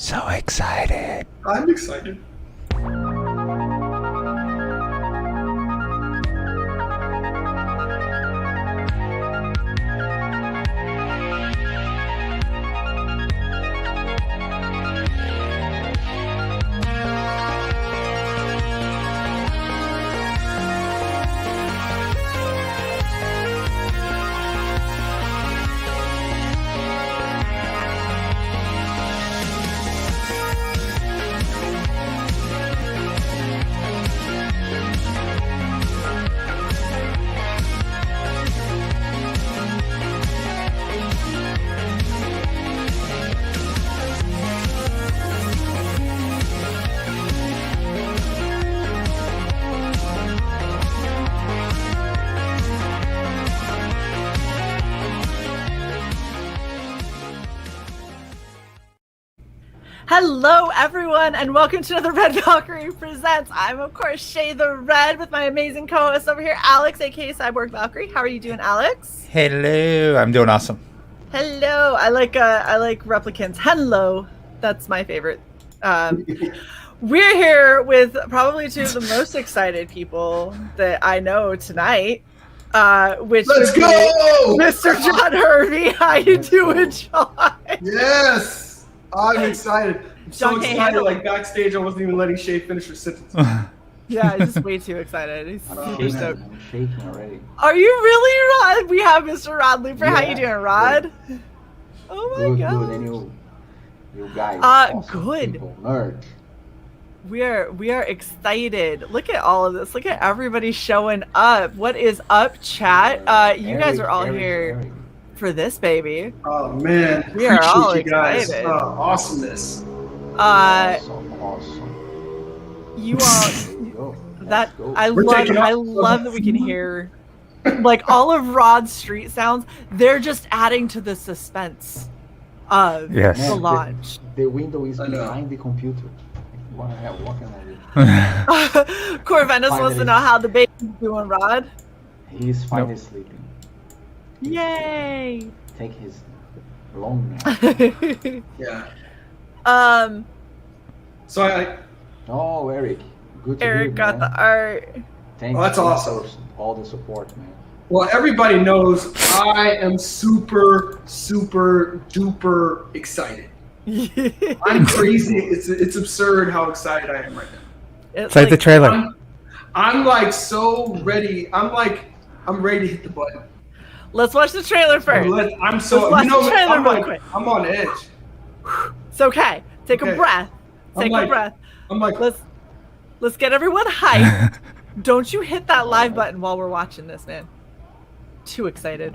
So excited. I'm excited. Hello, everyone, and welcome to another Red Valkyrie Presents. I'm, of course, Shae the Red with my amazing co-host over here, Alex, aka CY.borg Valkyrie. How are you doing, Alex? Hello. I'm doing awesome. Hello. I like replicants. Hello. That's my favorite. We're here with probably two of the most excited people that I know tonight. Which Let's go! Mr. John Hervey. How you doing, John? Yes! I'm excited. I'm so John can't excited, handle like backstage, I wasn't even letting Shae finish her sentence. Yeah, he's just way too excited. He's super stoked. I'm shaking already. Are you really, Rod? We have Mr. Rod Luper. How you Yeah, doing, Rod? Oh my god. Good, and you guys. Awesome good. people, nerds. We are excited. Look at all of this. Look at everybody showing up. What is up, chat? You guys are all here for this, baby. Oh man, We are all appreciate you guys. excited. Awesomeness. Awesome. You all that I We're taking off. love that we can hear like all of Rod's street sounds. They're just adding to the suspense of Yes. the launch. The window is I know. behind the computer. What can I do? Corvinus wants to know how the baby's doing, Rod. He's finally sleeping. Yay! Take his long nap. Yeah. So I Oh, Eric. Good to hear, Eric got man. the art. Thank Oh, that's you awesome. for all the support, man. well, everybody knows I am super duper excited. I'm crazy. It's absurd how excited I am right now. It's Play the trailer. I'm like so ready. I'm ready to hit the button. Let's watch the trailer first. I'm so Let's you watch know the trailer I'm real like quick. I'm on edge. It's okay. Take a Okay. breath. I'm Take a like- breath. I'm like Let's get everyone hyped. Don't you hit that live button while we're watching this, man. Too excited.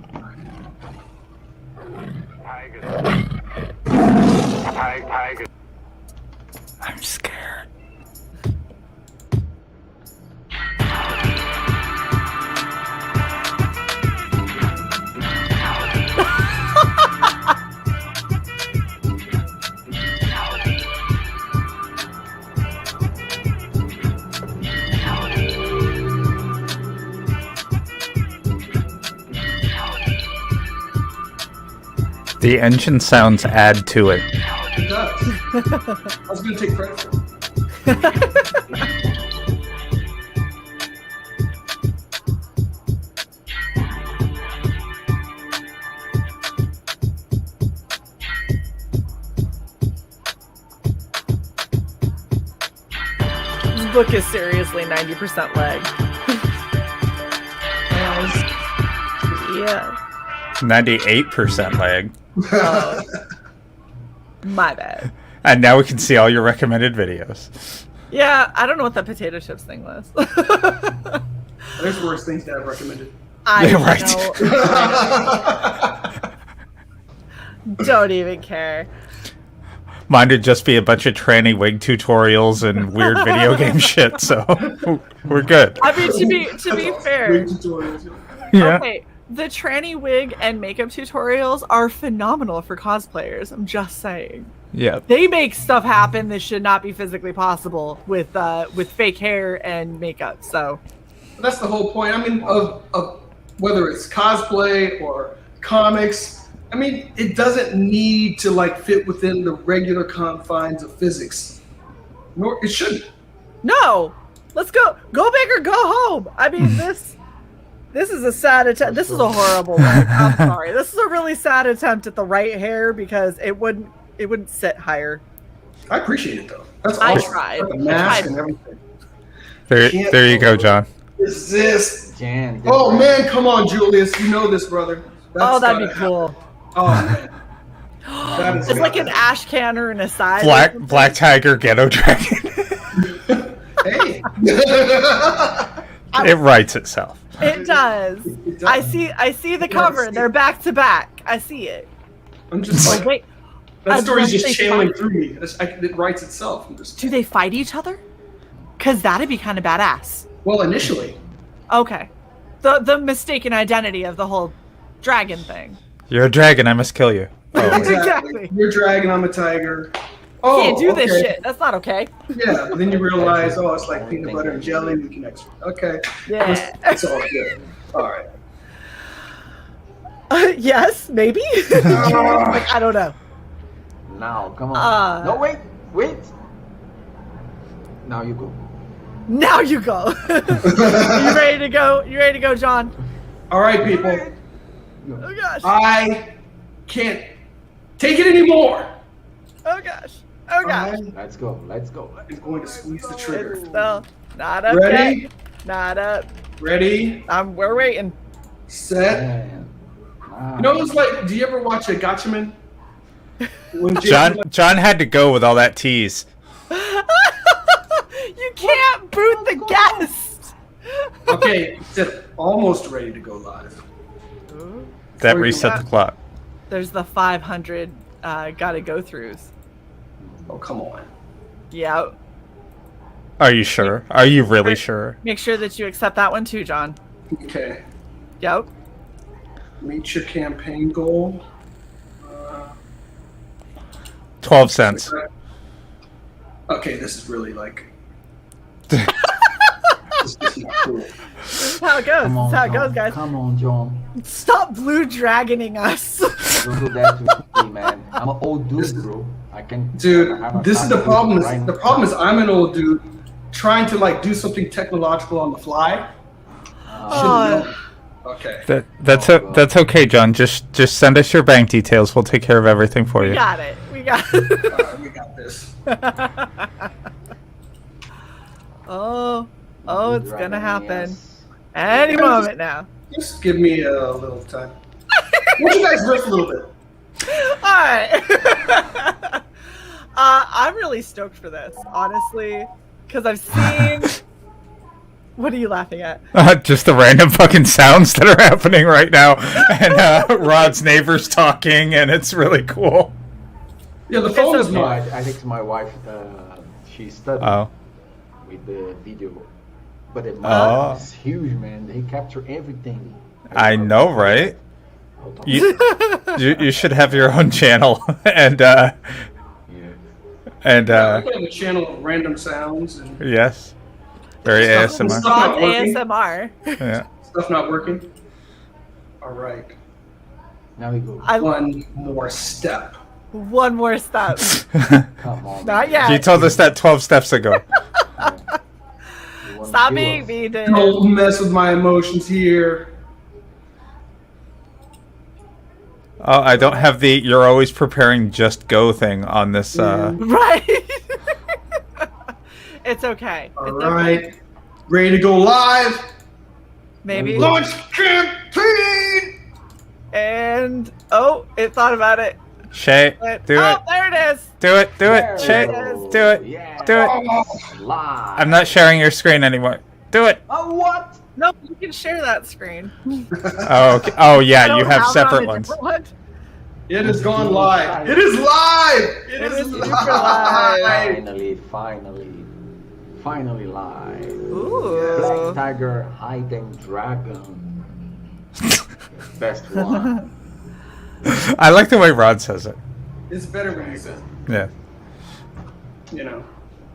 I'm scared. The engine sounds add to it. it does. I was gonna take credit for it. This book is seriously 90% leg. Yeah. 98% lag. Oh. My bad. And now we can see all your recommended videos. Yeah, I don't know what that potato chips thing was. There's worse things that I've recommended. I Yeah, right. know. Don't even care. Mine would just be a bunch of tranny wig tutorials and weird video game shit, so we're good. I mean, to be fair, Great tutorials. Yeah. okay, the tranny wig and makeup tutorials are phenomenal for cosplayers. I'm just saying. Yeah. They make stuff happen that should not be physically possible with fake hair and makeup. So That's the whole point. I mean, of whether it's cosplay or comics, I mean, it doesn't need to like fit within the regular confines of physics. Nor it shouldn't. No, let's go. Go big or go home. I mean, this is a sad attempt. This is a horrible one. I'm sorry. This is a really sad attempt at the right hair because it wouldn't sit higher. I appreciate it though. That's I awesome. tried. Like a mask I tried. and everything. There you go, John. Resist. Jan, get Oh ready. man, come on, Julius. You know this, brother. Oh, that'd be gotta cool. happen. Oh man. That is It's like an ash can or an aside. Black Tiger Ghetto Dragon. Hey. It writes itself. It does. It does. I see the cover. They're back to back. I see it. I'm just Oh like wait, that story's just They channeling fight- through me. It writes itself. I'm just do they fight each other? Cause that'd be kind of badass. well initially. Okay, the mistaken identity of the whole dragon thing. You're a dragon. I must kill you. Oh, wait. Exactly. You're a dragon. I'm a tiger. Oh, Can't do this okay. shit. That's not okay. Yeah, but then you realize, oh, it's like peanut butter and jelly. We can extra. Okay. Yeah. It's all good. All right. Yes, maybe. Like, I don't know. Now, come on. No, wait. Now you go. Now you go. You ready to go? You ready to go, John? All right, people. Oh gosh. I can't take it anymore. Oh gosh. Oh gosh. Let's go. I'm going to squeeze the trigger. It's still not up Ready? yet. Not up. Ready, We're waiting. set. Man. You know, it's like, do you ever watch a Gotchaman? When John had to go with all that tease. You can't boot the guest. Okay, said almost ready to go live. That Or you reset got- the clock. There's the 500 gotta go throughs. Oh, come on. Yeah. Are you sure? Are you really sure? Make sure that you accept that one too, John. Okay. Yep. Meet your campaign goal. 12 cents. Okay, this is really like. This is not cool. This is how it goes. Come This on, is how it John. goes, guys. Come on, John. Stop blue dragoning us. Don't do that to me, man. I'm an old dude, bro. I can. Dude, I have a this is the time problem. right The now. problem is I'm an old dude trying to like do something technological on the fly. Oh. Should've known. Okay. That's okay, John. Just send us your bank details. We'll take care of everything for We you. got it. We got it. All right, we got this. Oh, it's gonna happen. Yes. Any moment now. Just give me a little time. Why don't you guys riff a little bit? Alright. I'm really stoked for this, honestly. Because I've seen. What are you laughing at? Just the random fucking sounds that are happening right now, and Rod's neighbors talking, and it's really cool. Yeah, the phone is No, mine. I think my wife, she studied Oh, with the video. But the Oh. is huge, man. They capture everything. I know, right? You you should have your own channel, and Yeah. We have a channel of random sounds and yes, very Stuff- ASMR. stuff not working. ASMR. Yeah. Stuff not working. All right. Now we go. One more step. One more step. Come on. Not man. yet. You told us that 12 steps ago. You wanna Stop do being us. me, dude. Don't mess with my emotions here. Oh, I don't have the "you're always preparing just go" thing on this. Right. It's okay. All It's right. okay. Ready to go live. Maybe. Launch campaign. And it thought about it. Shae, do it, There it is. do it, do it, There we Shae, go. do it, Yeah. do it. Oh, Live. I'm not sharing your screen anymore. Do it. Oh, what? Nope, you can share that screen. Oh, okay. Oh I yeah, don't you have it on separate a ones. different one. it has gone live. It is live. It is super live. Finally live. Ooh. Black Tiger Hiding Dragon. Best one. I like the way Rod says it. It's better when you say, Yeah. you know.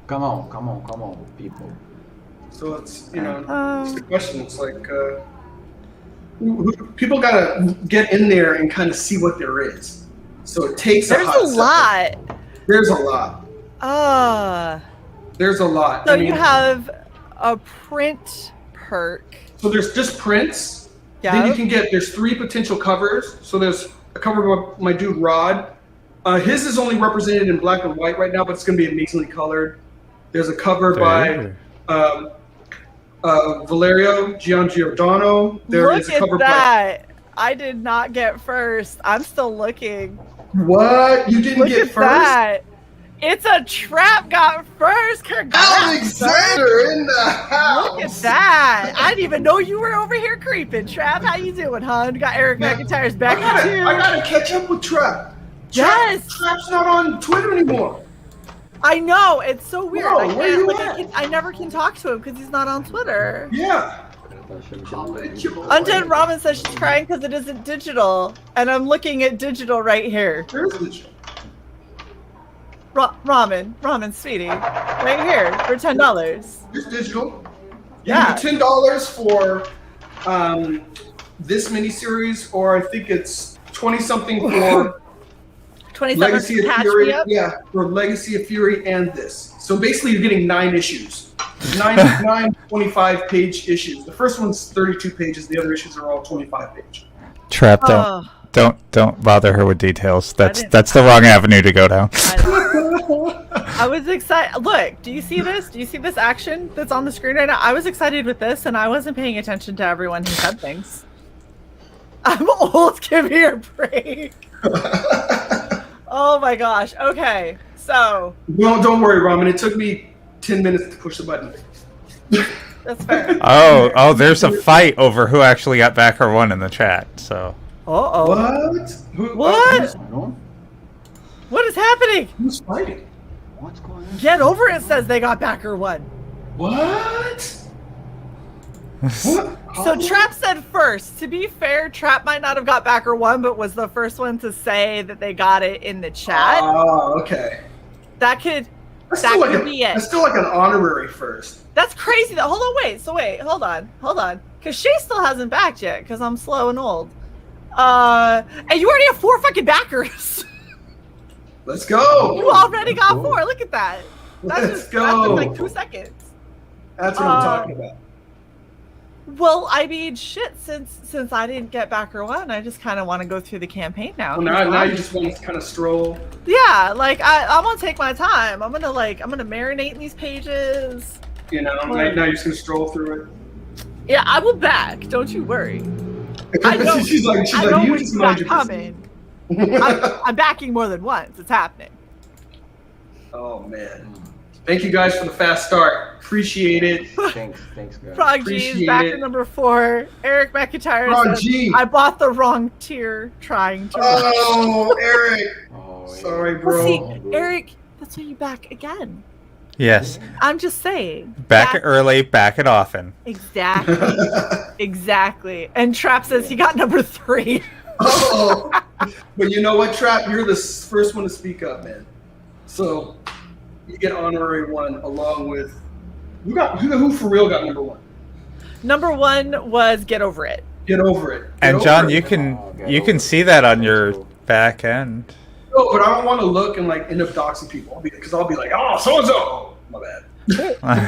Come on, people. So it's, you know, Oh. it's the question. It's like, people gotta get in there and kind of see what there is. So it takes There's a lot. There's a lot. There's a lot. So you have a print perk. So there's just prints. Yeah. Then you can get, there's 3 potential covers. So there's a cover by my dude Rod. His is only represented in black and white right now, but it's going to be amazingly colored. There's a cover by Valerio Giangiordano. There is a cover by. I did not get first. I'm still looking. What? You didn't get first? That. It's a trap got first. Congrats, Alexander in the house. Look at that. I didn't even know you were over here creeping. Trap, how you doing, huh? You got Eric McIntyre's back too. I gotta catch up with Trap. Yes. Trap's not on Twitter anymore. I know. It's so weird. Bro, where you at? I never can talk to him because he's not on Twitter. Yeah. Undead Ramen says she's crying because it isn't digital, and I'm looking at digital right here. Where's digital? Ramen, sweetie, right here for $10. It's digital. Yeah. You can do $10 for this miniseries, or I think it's 20-something for Legacy of Fury. Yeah, for Legacy of Fury and this. So basically, you're getting 9 issues. 9 25-page issues. The first one's 32 pages. The other issues are all 25 page. Trap, don't bother her with details. That's the wrong avenue to go down. I was excited. Look, do you see this? Do you see this action that's on the screen right now? I was excited with this, and I wasn't paying attention to everyone who said things. I'm old. Give me a break. Oh my gosh. Okay, so. Don't worry, Ramen. It took me 10 minutes to push the button. That's fair. Oh, there's a fight over who actually got backer 1 in the chat. So. What? What? What is happening? Who's fighting? What's going on? Get over it, says they got backer 1. What? So Trap said first. To be fair, Trap might not have got backer 1, but was the first one to say that they got it in the chat. Oh, okay. That could be it. That's still like an honorary first. That's crazy. Hold on, hold on. Because Shae still hasn't backed yet, because I'm slow and old. And you already have 4 fucking backers. Let's go. You already got 4. Look at that. That's in like 2 seconds. That's what I'm talking about. Well, I mean, shit. Since I didn't get backer 1, I just kind of want to go through the campaign now. Well, now you just want to kind of stroll. Yeah, like I'm gonna take my time. I'm gonna marinate in these pages. You know, now you're just gonna stroll through it. Yeah, I will back. Don't you worry. I know. she's like, you just mind your coming. I'm backing more than once. It's happening. Oh man. Thank you guys for the fast start. Appreciate it. Thanks guys. Frog G is backer number 4. Eric McIntyre says, I bought the wrong tier trying to. Oh, Eric. Sorry, bro. Well, see, Eric, that's when you back again. Yes. I'm just saying. Back it early, back it often. Exactly. Exactly. And Trap says he got number 3. Oh. But you know what, Trap? You're the first one to speak up, man. So you get honorary 1 along with who for real got number 1? Number 1 was Get Over It. Get Over It. And John, you can see that on your back end. No, but I don't want to look and like end up doxing people because I'll be like, oh, so and so. My bad.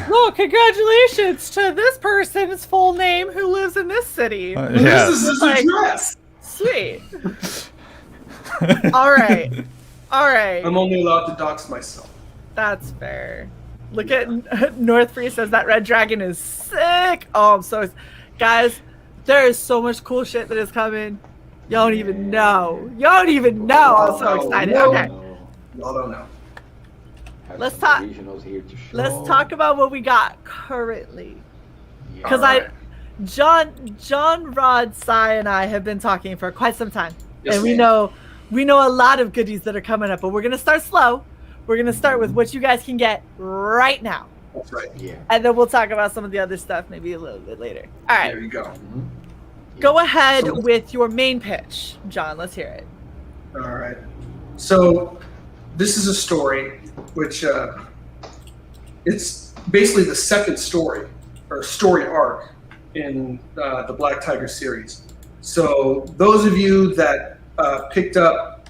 Well, congratulations to this person's full name who lives in this city. Yeah. This is his address. Sweet. All right. I'm only allowed to dox myself. That's fair. Look at North Free says that red dragon is sick. Oh, I'm so guys, there is so much cool shit that is coming. Y'all don't even know. I'm so excited. Okay. Y'all don't know. Let's talk about what we got currently. Because John, Rod, Sai, and I have been talking for quite some time. Yes, and we know a lot of goodies that are coming up, but we're gonna start slow. We're gonna start with what you guys can get right now. That's right. Yeah. And then we'll talk about some of the other stuff maybe a little bit later. All right. There you go. Go ahead with your main pitch, John. Let's hear it. All right. So this is a story which it's basically the second story or story arc in the Black Tiger series. So those of you that picked up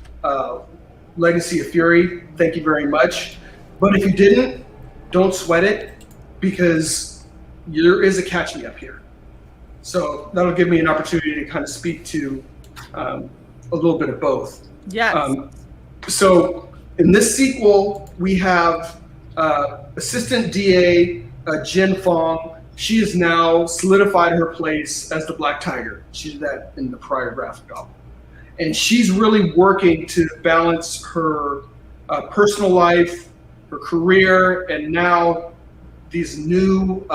Legacy of Fury, thank you very much. But if you didn't, don't sweat it, because there is a catch me up here. So that'll give me an opportunity to kind of speak to a little bit of both. Yes. So in this sequel, we have Assistant DA Jin Fong. She has now solidified her place as the Black Tiger. She did that in the prior graphic novel. And she's really working to balance her personal life, her career, and now these new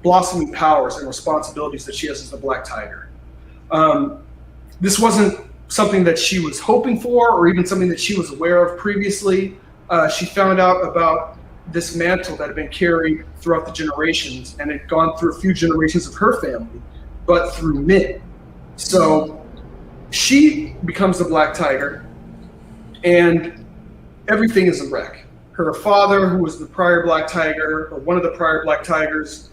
blossoming powers and responsibilities that she has as the Black Tiger. This wasn't something that she was hoping for, or even something that she was aware of previously. She found out about this mantle that had been carried throughout the generations, and had gone through a few generations of her family, but through Min. So she becomes the Black Tiger, and everything is a wreck. Her father, who was the prior Black Tiger, or one of the prior Black Tigers,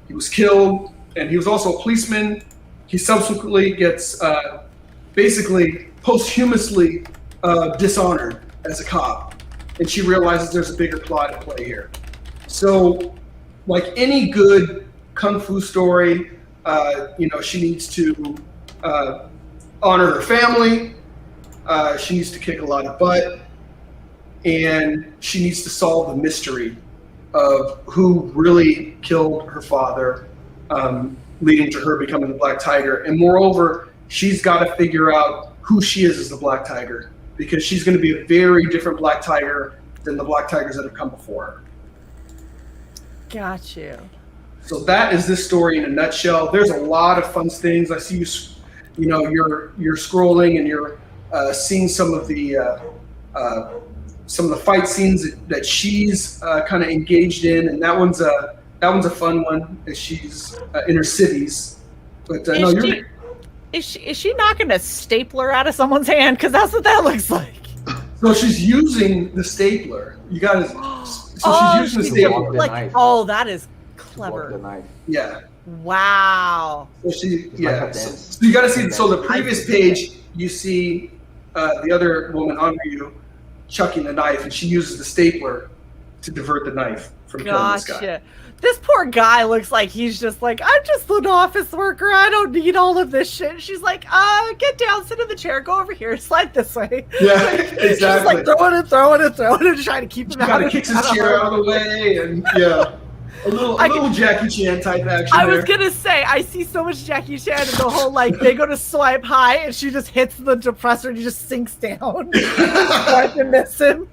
he was killed, and he was also a policeman. He subsequently gets basically posthumously dishonored as a cop, and she realizes there's a bigger plot at play here. So, like any good kung fu story, she needs to honor her family. She needs to kick a lot of butt, and she needs to solve the mystery of who really killed her father, leading to her becoming the Black Tiger. And moreover, she's got to figure out who she is as the Black Tiger, because she's going to be a very different Black Tiger than the Black Tigers that have come before her. Got you. So that is this story in a nutshell. There's a lot of fun things. I see you're scrolling and you're seeing some of the fight scenes that she's kind of engaged in, and that one's a fun one as she's in her cities. But is she knocking a stapler out of someone's hand? Because that's what that looks like. So she's using the stapler. You gotta. She's using the stapler. That is clever. The knife. Yeah. Wow. So Like so you gotta see. So the previous page, you see the other woman under you chucking the knife, and she uses the stapler to divert the knife from killing this guy. This poor guy looks like he's just like, I'm just an office worker. I don't need all of this shit. She's like, get down, sit in the chair, go over here, slide this way. Yeah, exactly. She's like throwing it, trying to keep him out. Kind of kicks his chair out of the way, and a little Jackie Chan type action. I was gonna say, I see so much Jackie Chan in the whole they go to swipe high, and she just hits the depressor, and he just sinks down. Swipe and miss him.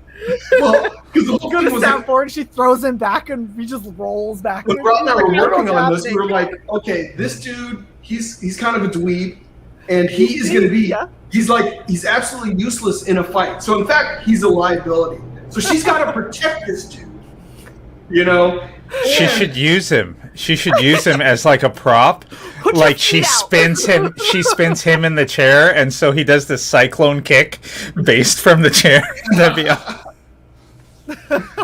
Well, because the whole go to was soundboard, she throws him back, and he just rolls back. When Rod and I were working on this, we were like, okay, this dude, he's kind of a dweeb, and he is going to be, he's absolutely useless in a fight. So in fact, he's a liability. So she's got to protect this dude, She should use him. She should use him as like a prop. Like she spins him in the chair, and so he does this cyclone kick based from the chair. That'd be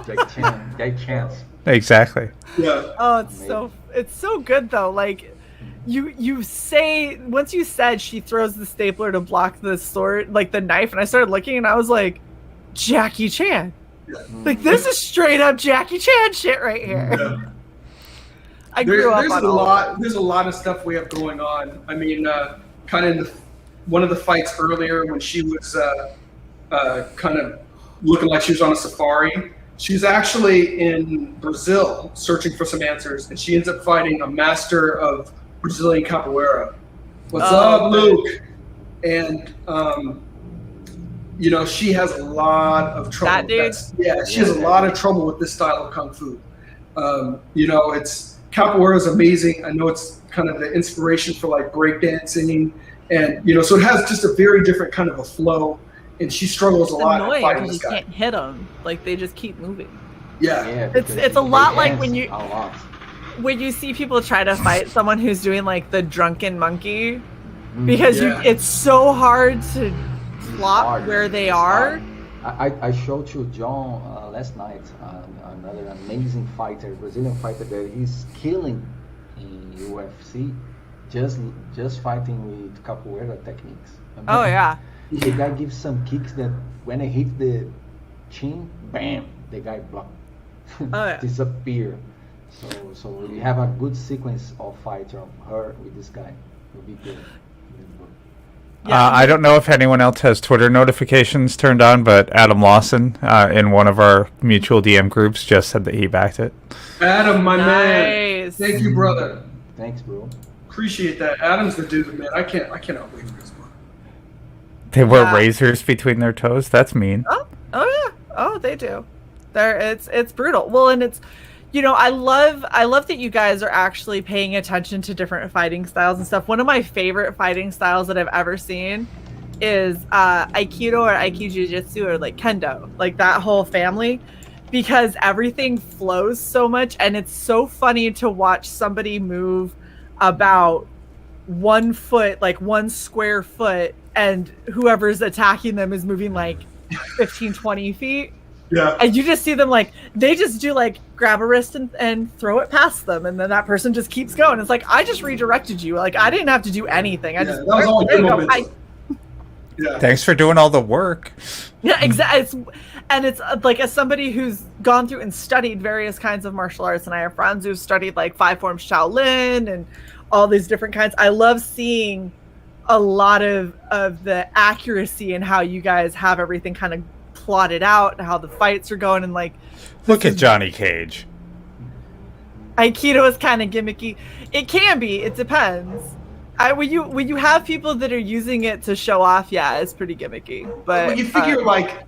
Take chance. Exactly. Yeah. Oh, it's so good though. Like you say, once you said she throws the stapler to block the sword, like the knife, and I started looking, and I was like, Jackie Chan. Like this is straight up Jackie Chan shit right here. Yeah. I grew up on There's a lot of stuff we have going on. I mean, kind of in one of the fights earlier when she was kind of looking like she was on a safari. She's actually in Brazil searching for some answers, and she ends up fighting a master of Brazilian capoeira. What's up, Luke? And she has a lot of trouble. That dude? She has a lot of trouble with this style of kung fu. Capoeira is amazing. I know it's kind of the inspiration for like breakdancing, and so it has just a very different kind of a flow. And she struggles a lot in fighting this guy. You can't hit them; like they just keep moving. Yeah, it's a lot like when you see people try to fight someone who's doing like the drunken monkey, because it's so hard to plot where they are. I showed you John last night, another amazing fighter, Brazilian fighter that he's killing in UFC. just fighting with capoeira techniques. Oh yeah. The guy gives some kicks that when I hit the chin, bam, the guy block. Disappear. So we have a good sequence of fights of her with this guy. It will be good. I don't know if anyone else has Twitter notifications turned on, but Adam Lawson in one of our mutual DM groups just said that he backed it. Adam, my man. Thank you, brother. Thanks, bro. Appreciate that. Adam's the dude, man. I cannot wait for this one. They wear razors between their toes. That's mean. Oh yeah. Oh, they do. It's brutal. Well, and it's, I love that you guys are actually paying attention to different fighting styles and stuff. One of my favorite fighting styles that I've ever seen is Aikido or Aiki Jiu-Jitsu or like Kendo, like that whole family, because everything flows so much, and it's so funny to watch somebody move about 1 foot, like 1 square foot, and whoever's attacking them is moving like 15, 20 feet. Yeah. And you just see them like, they just do like grab a wrist and throw it past them. And then that person just keeps going. It's like, I just redirected you. Like, I didn't have to do anything. That was all your moments. Yeah. Thanks for doing all the work. Yeah, exactly. It's like, as somebody who's gone through and studied various kinds of martial arts, and I have friends who've studied like 5 forms Shaolin and all these different kinds. I love seeing a lot of the accuracy in how you guys have everything kind of plotted out and how the fights are going, and like, look at Johnny Cage. Aikido is kind of gimmicky. It can be. It depends. When you have people that are using it to show off, yeah, it's pretty gimmicky. But you figure like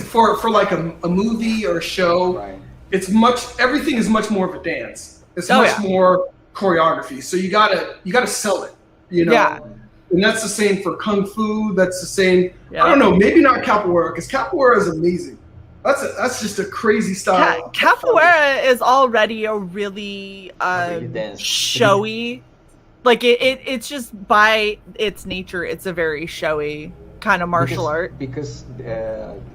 for like a movie or a show, right, everything is much more of a dance. It's much more choreography. So you gotta sell it. Yeah. And that's the same for Kung Fu. That's the same. Yeah. I don't know. Maybe not Capoeira, because Capoeira is amazing. That's just a crazy style. Capoeira is already a really showy. Like it's just by its nature, it's a very showy kind of martial art. Because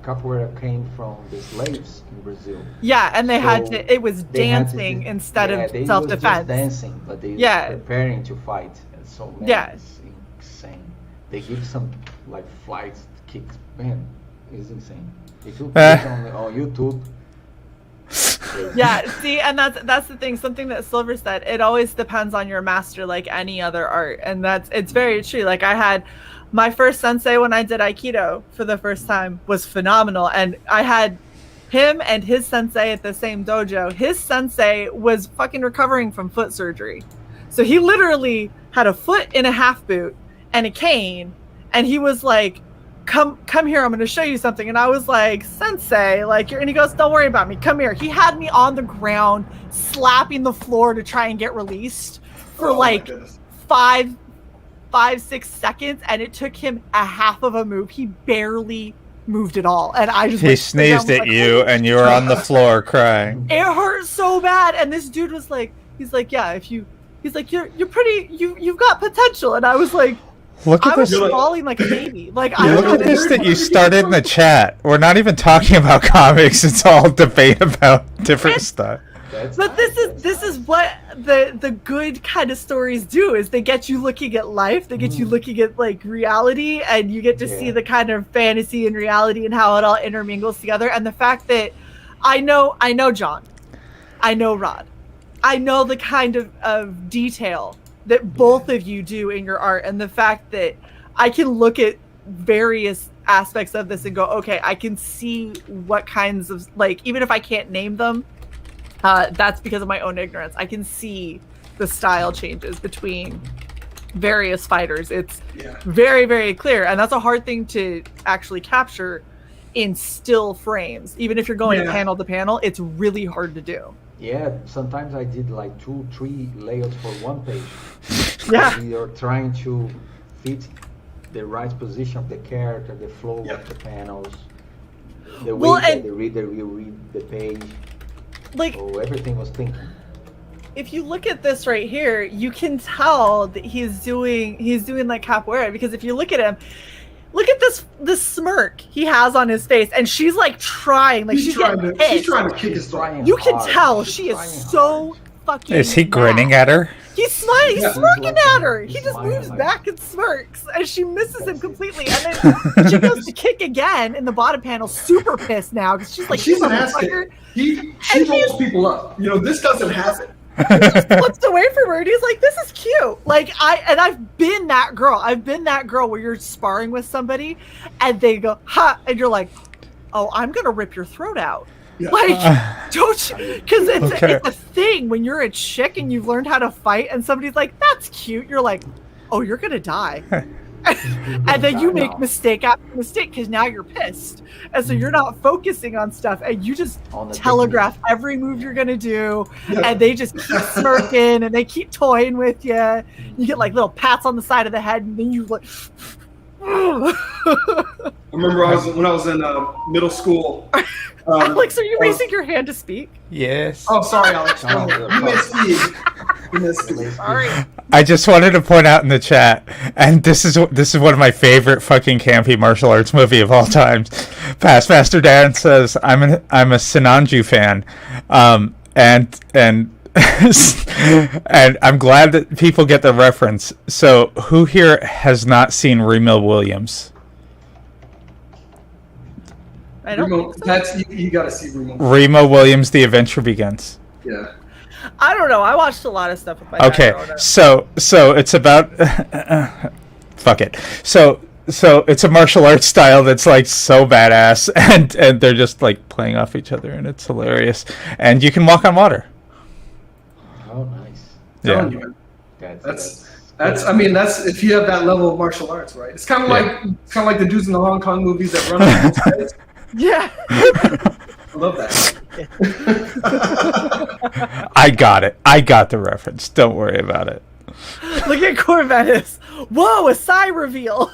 Capoeira came from the slaves in Brazil. Yeah, and they had to. It was dancing instead of self-defense. Just dancing, but they were preparing to fight. And so it's insane. They give some like flight kicks. Man, it's insane. If you put it on YouTube. Yeah, see, and that's the thing. Something that Silver said. It always depends on your master, like any other art, and it's very true. Like I had my first sensei when I did Aikido for the first time was phenomenal, and I had him and his sensei at the same dojo. His sensei was fucking recovering from foot surgery, so he literally had a foot in a half boot and a cane, and he was like, come here, I'm going to show you something. And I was like, Sensei, like, and he goes, don't worry about me, come here. He had me on the ground slapping the floor to try and get released for 5-6 seconds, and it took him a half of a move. He barely moved at all, and I just he sneezed at you, and you were on the floor crying. It hurt so bad, and this dude was like, he's like, you're pretty, you've got potential, and I was like, look at I was bawling like a baby. Like look at this that you started in the chat. We're not even talking about comics. It's all debate about different stuff. But this is what the good kind of stories do, is they get you looking at life, they get you looking at like reality, and you get to see the kind of fantasy and reality and how it all intermingles together. And the fact that I know John, I know Rod, I know the kind of detail that both of you do in your art, and the fact that I can look at various aspects of this and go, okay, I can see what kinds of, like, even if I can't name them, that's because of my own ignorance. I can see the style changes between various fighters. It's very, very clear, and that's a hard thing to actually capture in still frames. Even if you're going panel to panel, it's really hard to do. Yeah, sometimes I did like 2-3 layouts for one page. Yeah. We are trying to fit the right position of the character, the flow of the panels, the way that the reader will read the page. Like, so everything was thinking. If you look at this right here, you can tell that he's doing like capoeira, because if you look at him, look at this smirk he has on his face, and she's like trying, like she's trying to kick his butt. You can tell she is so fucking Is he grinning at her? He's smiling. He's smirking at her. He just moves back and smirks, and she misses him completely. And then she goes to kick again in the bottom panel, super pissed now because she's like, she's an ass kicker. She rolls people up. This doesn't happen. He just flips away from her, and he's like, "This is cute." Like I've been that girl. I've been that girl where you're sparring with somebody, and they go, "Ha," and you're like, "Oh, I'm gonna rip your throat out." Yeah. Like, don't you? Because it's a thing when you're a chick and you've learned how to fight, and somebody's like, "That's cute." You're like, "Oh, you're gonna die." And then you make mistake after mistake because now you're pissed, and so you're not focusing on stuff, and you just telegraph every move you're gonna do, and they just keep smirking and they keep toying with you. You get like little pats on the side of the head, and then you like. I remember when I was in middle school. Alex, are you raising your hand to speak? Yes. Oh, sorry, Alex. You missed me. Sorry. I just wanted to point out in the chat, and this is one of my favorite fucking campy martial arts movie of all times. Past Master Dan says, "I'm a Sinanju fan," and and I'm glad that people get the reference. So, who here has not seen Remo Williams? I don't. You got to see Remo. Remo Williams, The Adventure Begins. Yeah. I don't know. I watched a lot of stuff with my dad. Okay, so it's about fuck it. So it's a martial arts style that's like so badass, and they're just like playing off each other, and it's hilarious. And you can walk on water. Oh, nice. Yeah. That's. I mean, that's if you have that level of martial arts, right? It's kind of like the dudes in the Hong Kong movies that run on the sides. Yeah. I love that. I got it. I got the reference. Don't worry about it. Look at Corvettis. Whoa, a Psy reveal.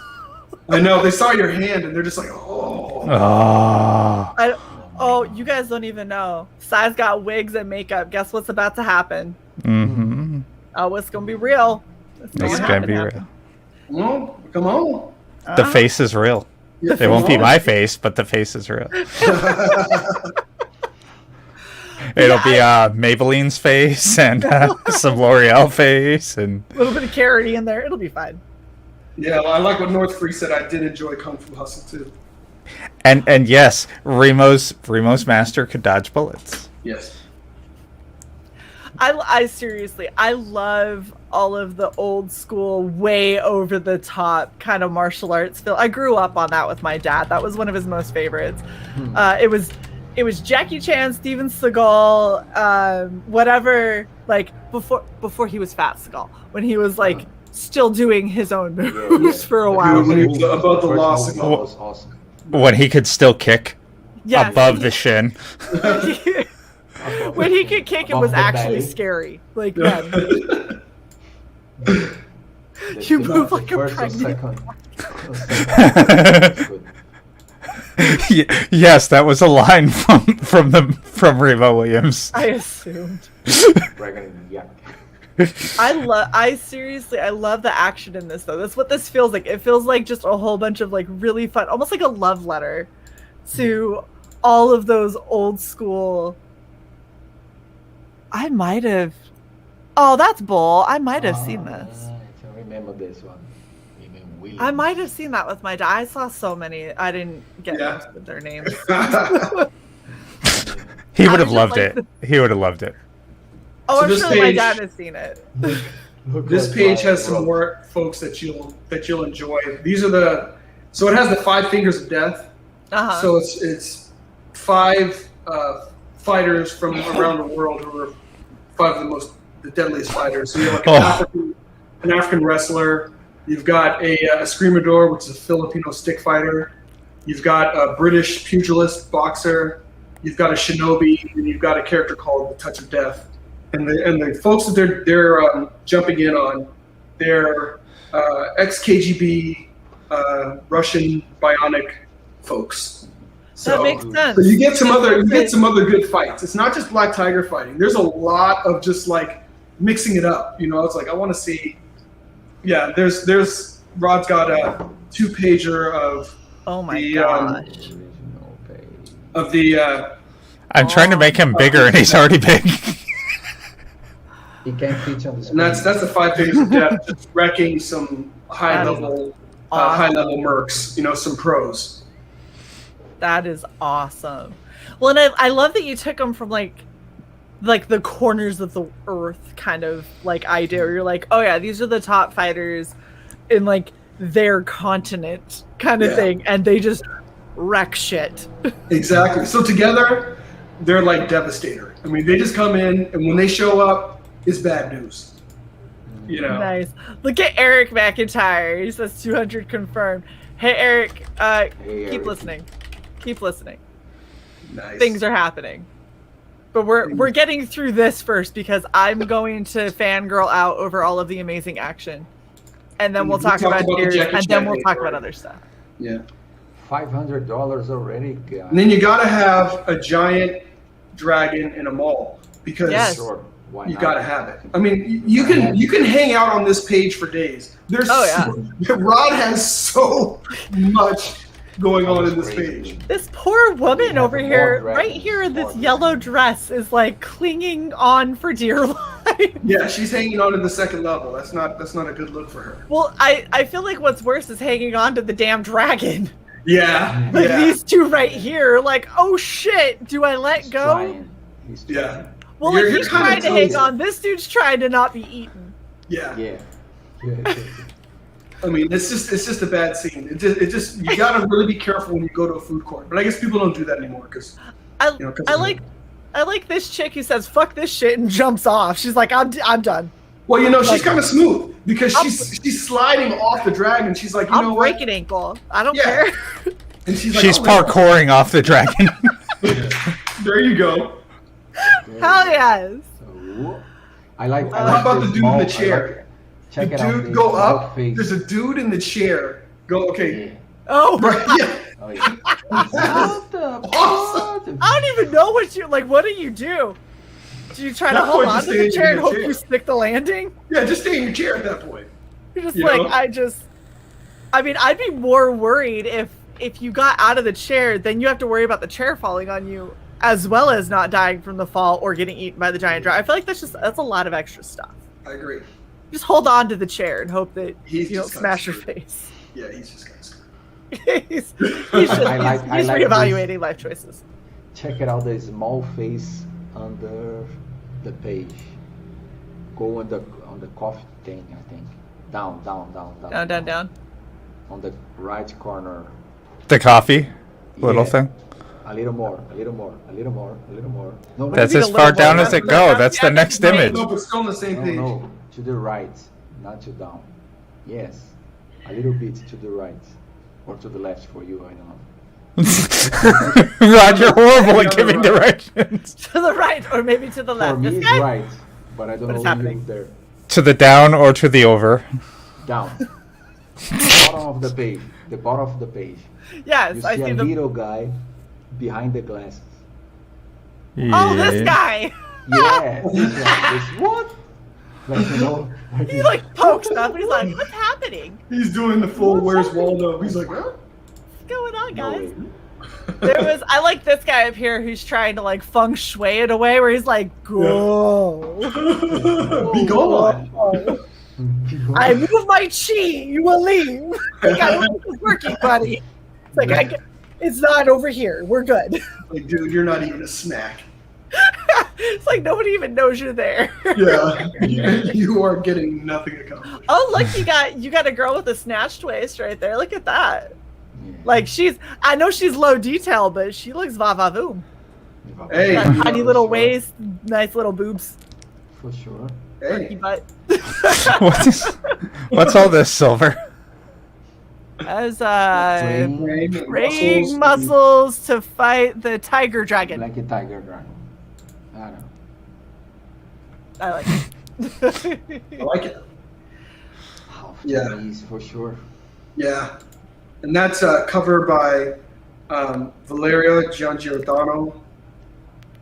I know. They saw your hand and they're just like, oh. Oh, you guys don't even know. Psy's got wigs and makeup. Guess what's about to happen? Mm-hmm. Oh, it's going to be real. It's going to be real. Well, come on. The face is real. It won't be my face, but the face is real. It'll be Maybelline's face and some L'Oreal face and a little bit of Carity in there. It'll be fine. Yeah, well, I like what North Free said. I did enjoy Kung Fu Hustle too. And yes, Remo's master could dodge bullets. Yes. I seriously, I love all of the old school, way over the top kind of martial arts film. I grew up on that with my dad. That was one of his most favorites. It was Jackie Chan, Steven Seagal, whatever. Like before he was Fat Seagal, when he was like still doing his own moves for a while. When he was above the law, Seagal was awesome. When he could still kick above the shin. When he could kick, it was actually scary. Like, man. You move like a pregnant. Yes, that was a line from Remo Williams. I assumed. I seriously love the action in this though. That's what this feels like. It feels like just a whole bunch of like really fun, almost like a love letter to all of those old school. I might have. Oh, that's bull. I might have seen this. I can remember this one. I might have seen that with my dad. I saw so many. I didn't get most of their names. He would have loved it. He would have loved it. Oh, I'm sure my dad has seen it. This page has some more folks that you'll enjoy. These are so it has the 5 fingers of death. Uh-huh. So it's 5 fighters from around the world who are 5 of the deadliest fighters. So you have like an African wrestler. You've got a Screamador, which is a Filipino stick fighter. You've got a British pugilist boxer. You've got a shinobi, and you've got a character called the Touch of Death. And the folks that they're jumping in on, they're ex-KGB Russian bionic folks. So, that makes sense. So you get some other good fights. It's not just Black Tiger fighting. There's a lot of just like mixing it up. You know, it's like I want to see. Yeah, there's Rod's got a 2-pager of. Oh my gosh. Of the. I'm trying to make him bigger, and he's already big. He can't fit on the screen. And that's the 5 days of death, just wrecking some high level mercs. You know, some pros. That is awesome. Well, and I love that you took them from like the corners of the earth kind of like idea. Where you're like, oh yeah, these are the top fighters in like their continent kind of thing, and they just wreck shit. Exactly. So together, they're like Devastator. I mean, they just come in, and when they show up, it's bad news. You know. Nice. Look at Eric McIntyre. He says 200 confirmed. Hey Eric, keep listening. Keep listening. Nice. Things are happening. But we're getting through this first because I'm going to fangirl out over all of the amazing action. And then we'll talk about tiers, and then we'll talk about other stuff. Yeah. $500 already, guys. And then you gotta have a giant dragon in a mall because you gotta have it. I mean, you can hang out on this page for days. Rod has so much going on in this page. This poor woman over here, right here in this yellow dress, is like clinging on for dear life. Yeah, she's hanging on to the second level. That's not a good look for her. Well, I feel like what's worse is hanging on to the damn dragon. Yeah. Like these two right here, like, oh shit, do I let go? Yeah. Well, like he's trying to hang on. This dude's trying to not be eaten. Yeah. Yeah. I mean, it's just a bad scene. It just you gotta really be careful when you go to a food court. But I guess people don't do that anymore because I like this chick who says "fuck this shit" and jumps off. She's like, I'm done. Well, you know, she's kind of smooth because she's sliding off the dragon. She's like, you know what? I'll break an ankle. I don't care. And she's like, parkouring off the dragon. There you go. Hell yes. I like. How about the dude in the chair? Check it dude, out. go up. There's a dude in the chair. Go. Okay. Yeah. Oh. Right. Yeah. Oh, yeah. Awesome. I don't even know what you like. What do you do? Do you try to hold on to the chair and hope you stick the landing? Yeah, just stay in your chair at that point. You're just I mean, I'd be more worried if you got out of the chair, then you have to worry about the chair falling on you, as well as not dying from the fall or getting eaten by the giant dragon. I feel like that's a lot of extra stuff. I agree. Just hold on to the chair and hope that you don't smash your face. Yeah, he's just kind of screwed. he's reevaluating life choices. Check it out, the small face under the page. Go on the coffee thing, I think. Down. Down. On the right corner. The coffee little thing. A little more. No, that's as far down as it goes. That's the next image. No, but still on the same page. No, to the right, not to down. Yes, a little bit to the right. Or to the left for you, I don't know. Rod, you're horrible at giving directions. To the right, or maybe to the left. For me, it's right, but I don't know where you there. To the down or to the over? Down. Bottom of the page. The bottom of the page. Yes, you see a little guy behind the glasses. Yeah. Oh, this guy! Yeah, this what? Like, you know, he like pokes up and he's like, what's happening? He's doing the full Where's Waldo. He's like, huh? What's going on, guys? I like this guy up here who's trying to like feng shui it away, where he's like, go. Be gone. I move my chi, you will leave. Like, I don't know if it's working, buddy. It's like, it's not over here. We're good. Like, dude, you're not even a smack. It's like nobody even knows you're there. Yeah, you are getting nothing accomplished. Oh, look, you got a girl with a snatched waist right there. Look at that. Like I know she's low detail, but she looks va-va-voom. Hey, tiny little waist, nice little boobs. For sure. Hey. Butt. What's all this, Silver? As praying muscles to fight the tiger dragon. Like a tiger dragon. I don't know. I like it. I like it. Japanese, for sure. Yeah. And that's covered by Valeria Giangiordano.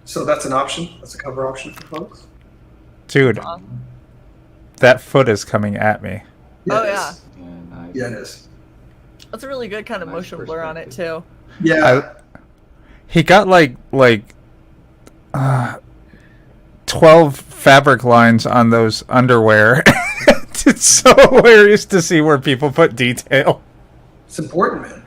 So that's an option. That's a cover option for folks. Dude, that foot is coming at me. Oh, yeah. Nice. Yeah, it is. That's a really good kind of motion blur on it, too. Yeah. He got like 12 fabric lines on those underwear. It's so hilarious to see where people put detail. It's important, man.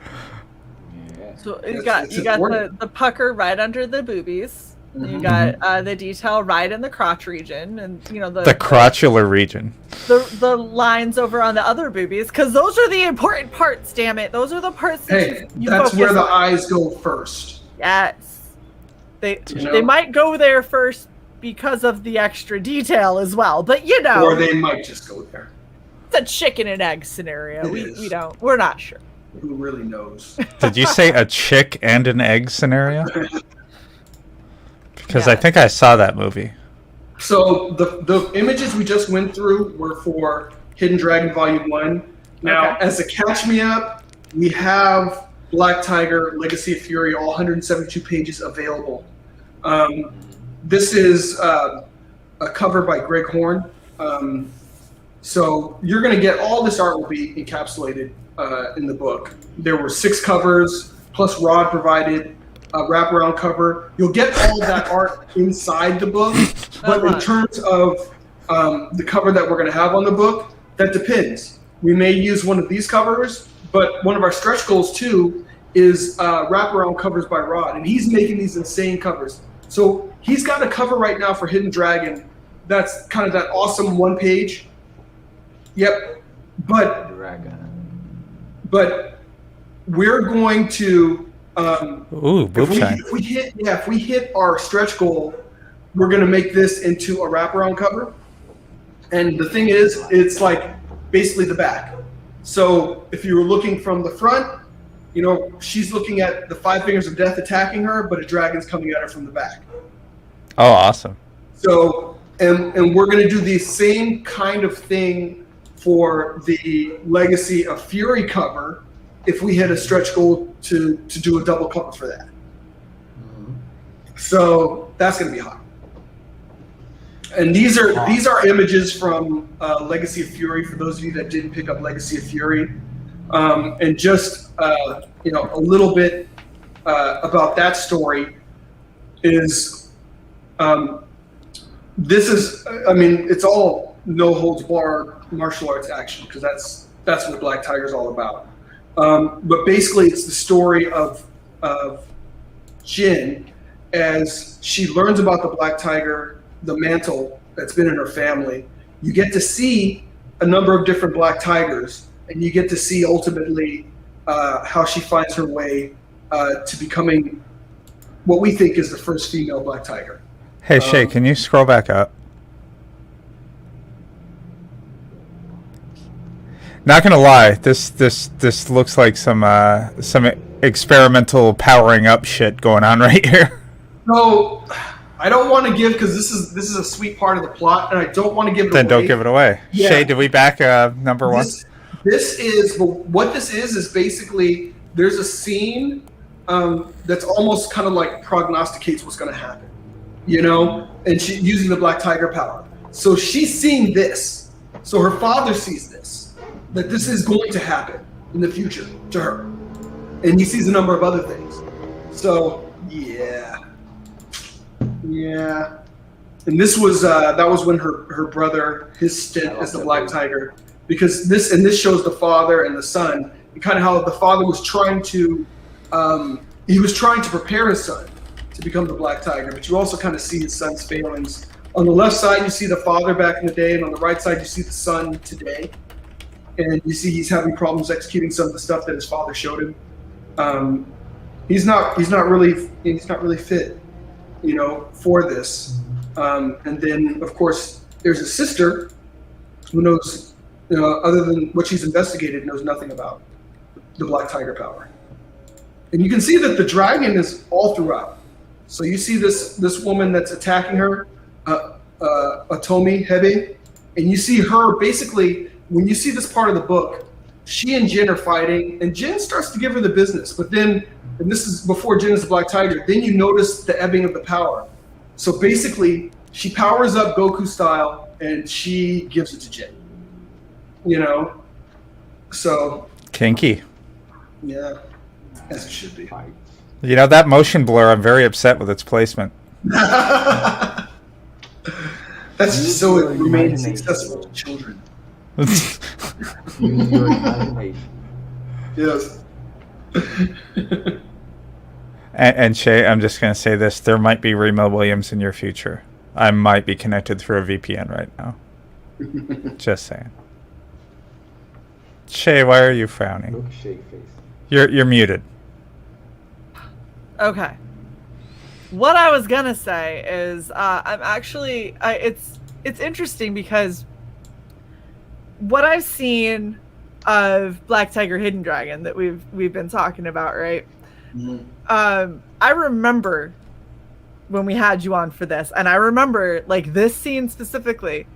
Yeah. So you got the pucker right under the boobies. Mm-hmm. You got the detail right in the crotch region, and the crotchular region. The lines over on the other boobies, because those are the important parts. Damn it, those are the parts. That's where the eyes go first. Yes, they might go there first because of the extra detail as well, but or they might just go there. It's a chicken and egg scenario. We're not sure. Who really knows? Did you say a chick and an egg scenario? Because I think I saw that movie. So the images we just went through were for Hidden Dragon Volume 1. Now, as a catch me up, we have Black Tiger, Legacy of Fury, all 172 pages available. This is a cover by Greg Horn. So you're going to get all this art will be encapsulated in the book. There were 6 covers, plus Rod provided a wraparound cover. You'll get all that art inside the book, but in terms of the cover that we're going to have on the book, that depends. We may use one of these covers, but one of our stretch goals too is wraparound covers by Rod, and he's making these insane covers. So he's got a cover right now for Hidden Dragon that's kind of that awesome 1 page. Yep, but we're going to if we hit our stretch goal, we're going to make this into a wraparound cover. And the thing is, it's like basically the back. So if you were looking from the front, she's looking at the 5 fingers of death attacking her, but a dragon's coming at her from the back. Oh, awesome. So, and we're going to do the same kind of thing for the Legacy of Fury cover if we hit a stretch goal to do a double cover for that. Mm-hmm. So that's going to be hot. And these are images from Legacy of Fury for those of you that didn't pick up Legacy of Fury. And just a little bit about that story is it's all no holds barred martial arts action, because that's what Black Tiger is all about. But basically, it's the story of Jin as she learns about the Black Tiger, the mantle that's been in her family. You get to see a number of different Black Tigers, and you get to see ultimately how she finds her way to becoming what we think is the first female Black Tiger. Hey, Shae, can you scroll back up? Not gonna lie, this looks like some experimental powering up shit going on right here. So I don't want to give, because this is a sweet part of the plot, and I don't want to give it away. Then don't give it away. Yeah. Shae, did we back number 1? This is what this is basically there's a scene that's almost kind of like prognosticates what's going to happen, and she's using the Black Tiger power. So she's seeing this. So her father sees this, that this is going to happen in the future to her, and he sees a number of other things. So yeah. And this was that was when her brother, his stint as the Black Tiger, because this shows the father and the son, and kind of how the father was trying to prepare his son to become the Black Tiger, but you also kind of see his son's failings. On the left side, you see the father back in the day, and on the right side, you see the son today, and you see he's having problems executing some of the stuff that his father showed him. He's not really fit, for this. And then, of course, there's a sister who knows, other than what she's investigated, knows nothing about the Black Tiger power. And you can see that the dragon is all throughout. So you see this woman that's attacking her, Atomi Hebe, and you see her basically, when you see this part of the book, she and Jin are fighting, and Jin starts to give her the business. But then, and this is before Jin is the Black Tiger, then you notice the ebbing of the power. So basically, she powers up Goku style, and she gives it to Jin. So kinky. Yeah, as it should be. That motion blur, I'm very upset with its placement. That's Use so it your remains imagination, accessible bro. to children. Use your imagination. Yes. And Shae, I'm just going to say this. There might be Remo Williams in your future. I might be connected through a VPN right now. Just saying. Shae, why are you frowning? Look Shae face. You're muted. Okay. What I was gonna say is, I'm actually, it's interesting because what I've seen of Black Tiger Hidden Dragon that we've been talking about, right? Mm-hmm. I remember when we had you on for this, and I remember like this scene specifically,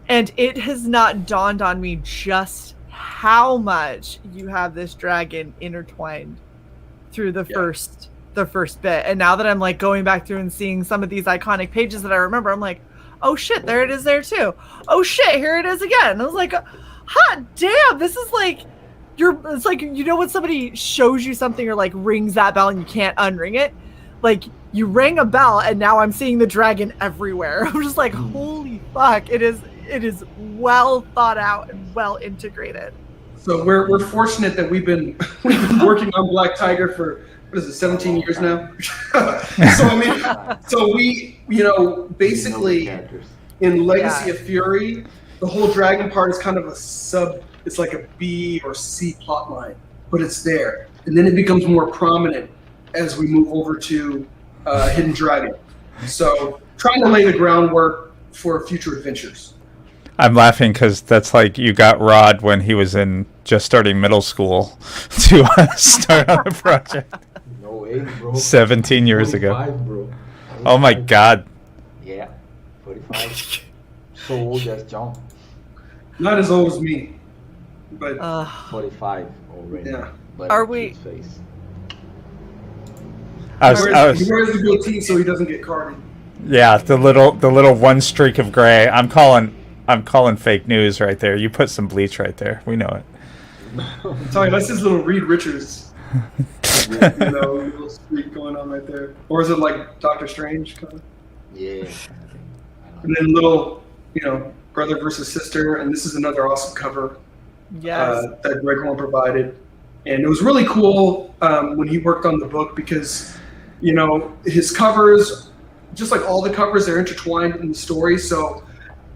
and it has not dawned on me just how much you have this dragon intertwined through the first bit. And now that I'm like going back through and seeing some of these iconic pages that I remember, I'm like, oh shit, there it is there too. Oh shit, here it is again. And I was like, hot damn, this is like it's like, you know, when somebody shows you something or like rings that bell and you can't unring it, like you rang a bell and now I'm seeing the dragon everywhere. I'm just like, holy fuck, it is well thought out and well integrated. So we're fortunate that we've been working on Black Tiger for, what is it, 17 years now? So we, you know, basically in Legacy of Fury, the whole dragon part is kind of it's like a B or C plot line, but it's there. And then it becomes more prominent as we move over to Hidden Dragon. So trying to lay the groundwork for future adventures. I'm laughing because that's like you got Rod when he was just starting middle school to start on the project. No way, bro. 17 years ago. Bro. Oh my god. Yeah, 45. So old as John. Not as old as me, but 45 already. Yeah. But are we? Face. He wears the goatee so he doesn't get carded. Yeah, the little one streak of gray. I'm calling fake news right there. You put some bleach right there. We know it. I'm telling you, that's his little Reed Richards. You know, little streak going on right there. Or is it like Doctor Strange kind of? Yeah. And then little, you know, brother versus sister, and this is another awesome cover. Yes. That Greg Horn provided. And it was really cool when he worked on the book because, you know, his covers, just like all the covers, they're intertwined in the story. So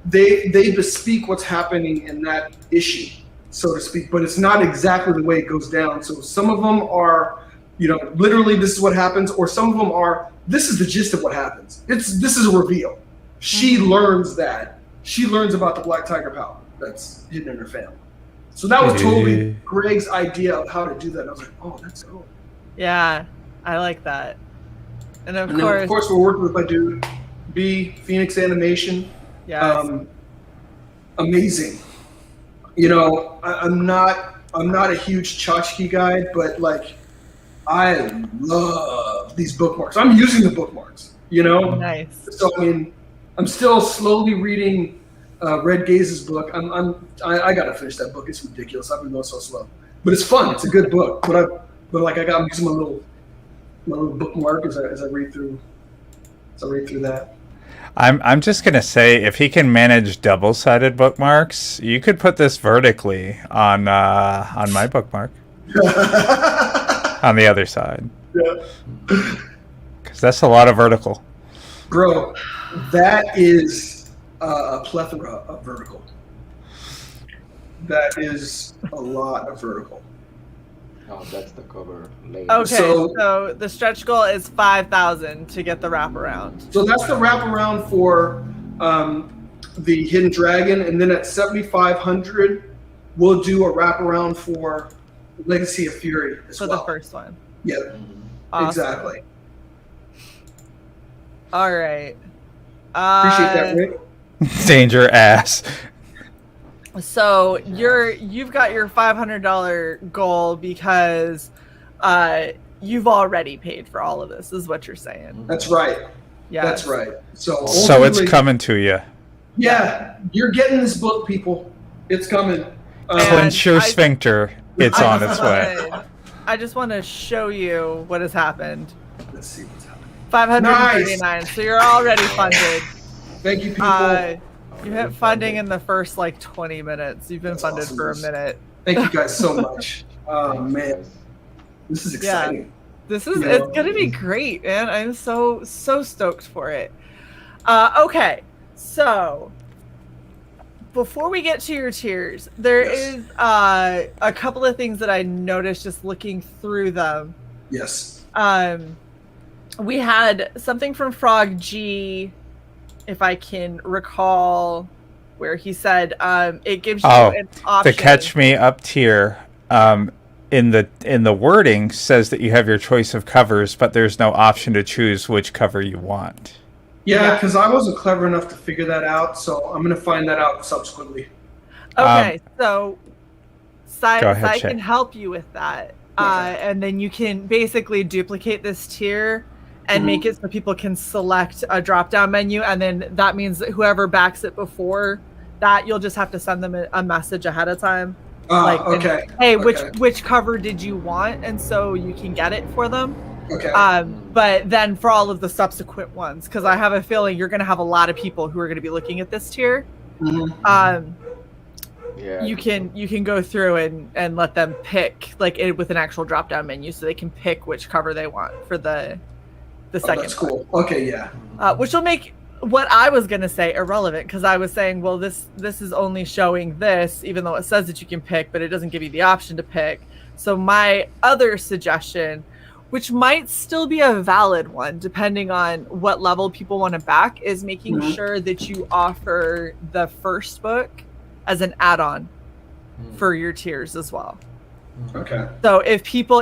they bespeak what's happening in that issue, so to speak. But it's not exactly the way it goes down. So some of them are, you know, literally this is what happens, or some of them are, this is the gist of what happens. This is a reveal. She learns that. She learns about the Black Tiger power that's hidden in her family. So that was totally Greg's idea of how to do that. And I was like, oh, that's cool. Yeah, I like that. And of course, we're working with my dude, B, Phoenix Animation. Yeah. Amazing. You know, I'm not a huge tchotchke guy, but like, I love these bookmarks. I'm using the bookmarks, you know? Nice. So, I mean, I'm still slowly reading Red Gaze's book. I gotta finish that book. It's ridiculous. I've been going so slow, but it's fun. It's a good book. But I'm using my little bookmark as I read through. That. I'm just gonna say, if he can manage double-sided bookmarks, you could put this vertically on my bookmark on the other side. Yeah. Because that's a lot of vertical. Bro, that is a plethora of vertical. That is a lot of vertical. Oh, that's the cover later. Okay, so the stretch goal is 5,000 to get the wraparound. So that's the wraparound for the Hidden Dragon, and then at 7,500, we'll do a wraparound for Legacy of Fury as well. For the first one. Yeah, Awesome. Exactly. All right. Appreciate that, Rick. Danger ass. So you've got your $500 goal because you've already paid for all of this, is what you're saying. That's right. Yeah, that's right. So it's coming to you. Yeah, you're getting this book, people. It's coming. Clench your sphincter. It's on its way. I just want to show you what has happened. Let's see what's happening. 539. Nice. So you're already funded. Thank you, people. You hit funding in the first like 20 minutes. You've been funded for a minute. Thank you guys so much. Oh man, this is exciting. Yeah. It's gonna be great, man. I'm so stoked for it. Okay, so before we get to your tiers, there is a couple of things that I noticed just looking through them. Yes. We had something from Frog G, if I can recall, where he said it gives you an option. The Catch Me Up tier. In the wording says that you have your choice of covers, but there's no option to choose which cover you want. Yeah, because I wasn't clever enough to figure that out, so I'm going to find that out subsequently. Okay, so Sai Shae. can help you with that. And then you can basically duplicate this tier and make it so people can select a drop-down menu, and then that means that whoever backs it before that, you'll just have to send them a message ahead of time. Which cover did you want? And so you can get it for them. Okay. But then for all of the subsequent ones, because I have a feeling you're going to have a lot of people who are going to be looking at this tier. You can go through and let them pick with an actual drop down menu, so they can pick which cover they want for the second. That's cool. Okay, yeah. Which will make what I was going to say irrelevant, because I was saying, well, this is only showing this, even though it says that you can pick, but it doesn't give you the option to pick. So my other suggestion, which might still be a valid one, depending on what level people want to back, is making sure that you offer the first book as an add-on for your tiers as well. Okay. So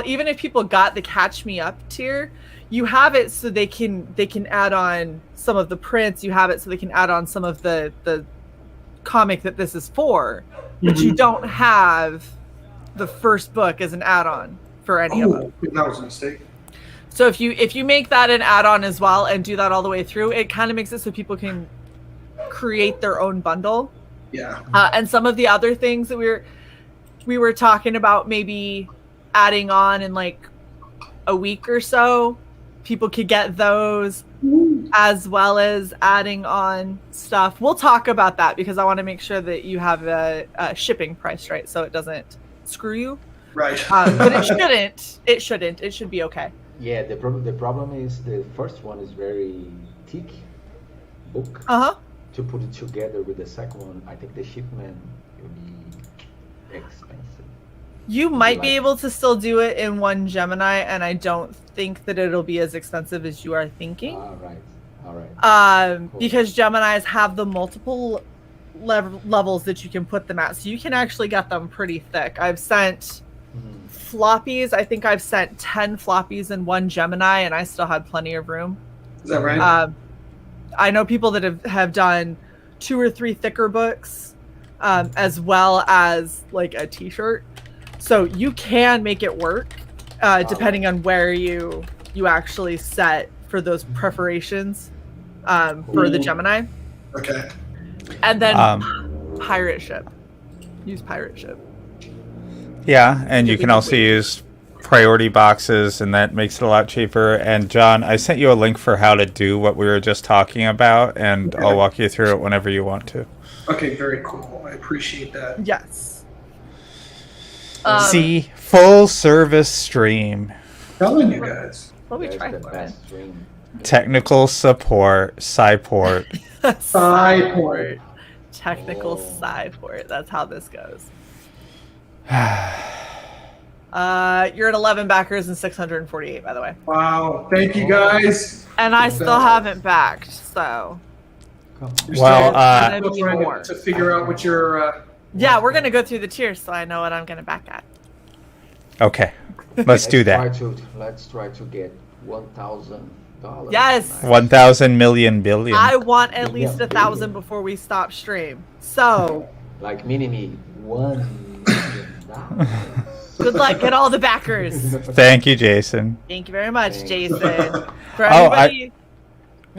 even if people got the Catch Me Up tier, you have it so they can add on some of the prints. You have it so they can add on some of the comic that this is for, but you don't have the first book as an add-on for any of them. That was a mistake. So if you make that an add-on as well and do that all the way through, it kind of makes it so people can create their own bundle. Yeah. And some of the other things that we were talking about maybe adding on in like a week or so, people could get those as well as adding on stuff. We'll talk about that because I want to make sure that you have a shipping price, right? So it doesn't screw you. Right. But it shouldn't. It should be okay. Yeah, the problem is the first one is very thick book. To put it together with the second one, I think the shipment will be expensive. You might be able to still do it in one Gemini, and I don't think that it'll be as expensive as you are thinking. All right. Cool. Because Geminis have the multiple levels that you can put them at, so you can actually get them pretty thick. I've sent floppies. I think I've sent 10 floppies in one Gemini, and I still had plenty of room. Is that right? I know people that have done 2 or 3 thicker books, as well as like a t-shirt. So you can make it work, depending on where you actually set for those preparations for the Gemini. Okay. And then pirate ship. Use pirate ship. Yeah, and you can also use priority boxes, and that makes it a lot cheaper. And John, I sent you a link for how to do what we were just talking about, and I'll walk you through it whenever you want to. Okay, very cool. I appreciate that. Yes. See, full service stream. Telling you guys. What we try the for best stream. Technical support, CY.borg. CY.borg. Technical CY.borg. That's how this goes. You're at 11 backers and 648, by the way. Wow. Thank you, guys. And I still haven't backed, so. Well, trying to figure out what your... Yeah, we're going to go through the tiers so I know what I'm going to back at. Okay. Let's do that. Let's try to get $1,000. Yes. 1,000 million billion. I want at least 1,000 before we stop stream. So. Like mini-me, $1 million. Good luck. Get all the backers. Thank you, Jason. Thank you very much, Jason. For everybody.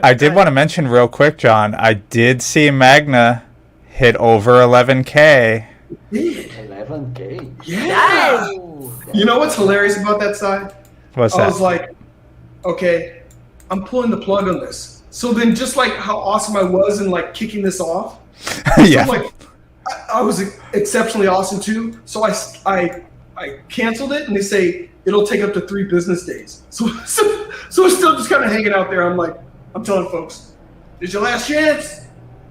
I did want to mention real quick, John. I did see Magna hit over 11K. 11K? Yes. You know what's hilarious about that side? What's that? I was like, okay, I'm pulling the plug on this. So then, just like how awesome I was in like kicking this off, Yeah. so, like I was exceptionally awesome too. So I canceled it, and they say it'll take up to 3 business days. So we're still just kind of hanging out there. I'm telling folks, it's your last chance.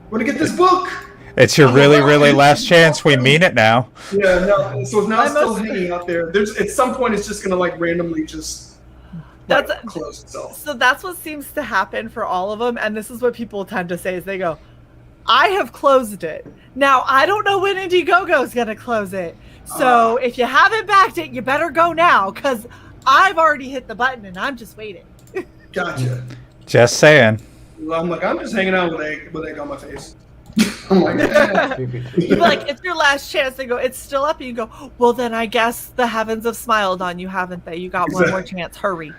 We're gonna get this book. It's your really, really last chance. We mean it now. Yeah, no. So now it's still hanging out there. At some point, it's just gonna like randomly just close itself. So that's what seems to happen for all of them, and this is what people tend to say is they go, I have closed it. Now, I don't know when Indiegogo is going to close it. So if you haven't backed it, you better go now, because I've already hit the button and I'm just waiting. Gotcha. Just saying. Well, I'm just hanging out with egg on my face. I'm like, You'd be like, it's your last chance. They go, it's still up. And you go, well, then I guess the heavens have smiled on you, haven't they? You got one more chance. Hurry.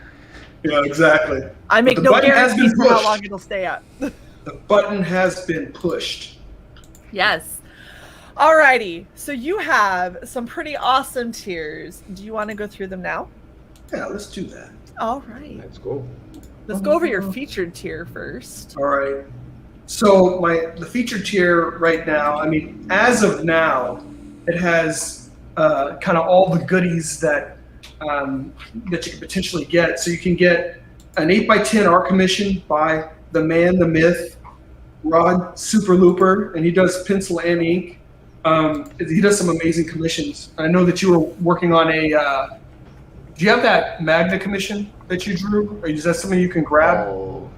Yeah, exactly. I make no guarantees for how long it'll stay up. The button has been pushed. Yes. Alrighty. So you have some pretty awesome tiers. Do you want to go through them now? Yeah, let's do that. All right. Let's go. Let's go over your featured tier first. All right. So the featured tier right now, I mean, as of now, it has kind of all the goodies that you can potentially get. So you can get an 8x10 art commission by the man, the myth, Rod Luper, and he does pencil and ink. He does some amazing commissions. I know that you were working on a. Do you have that Magna commission that you drew, or is that something you can grab? Oh,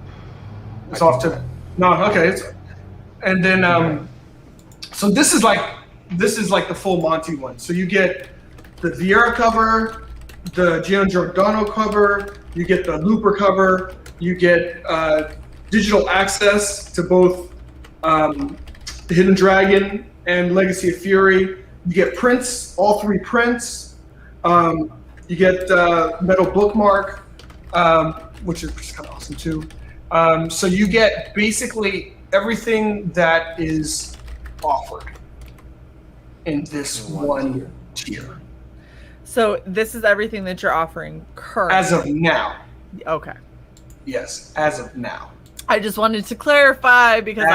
it's off to. No, okay. And then, so this is like the full Monty one. So you get the Vieira cover, the Gian Giordano cover, you get the Luper cover, you get digital access to both Hidden Dragon and Legacy of Fury. You get prints, all 3 prints. You get metal bookmark, which is kind of awesome too. So you get basically everything that is offered in this one tier. So this is everything that you're offering currently. As of now. Okay. Yes, as of now. I just wanted to clarify because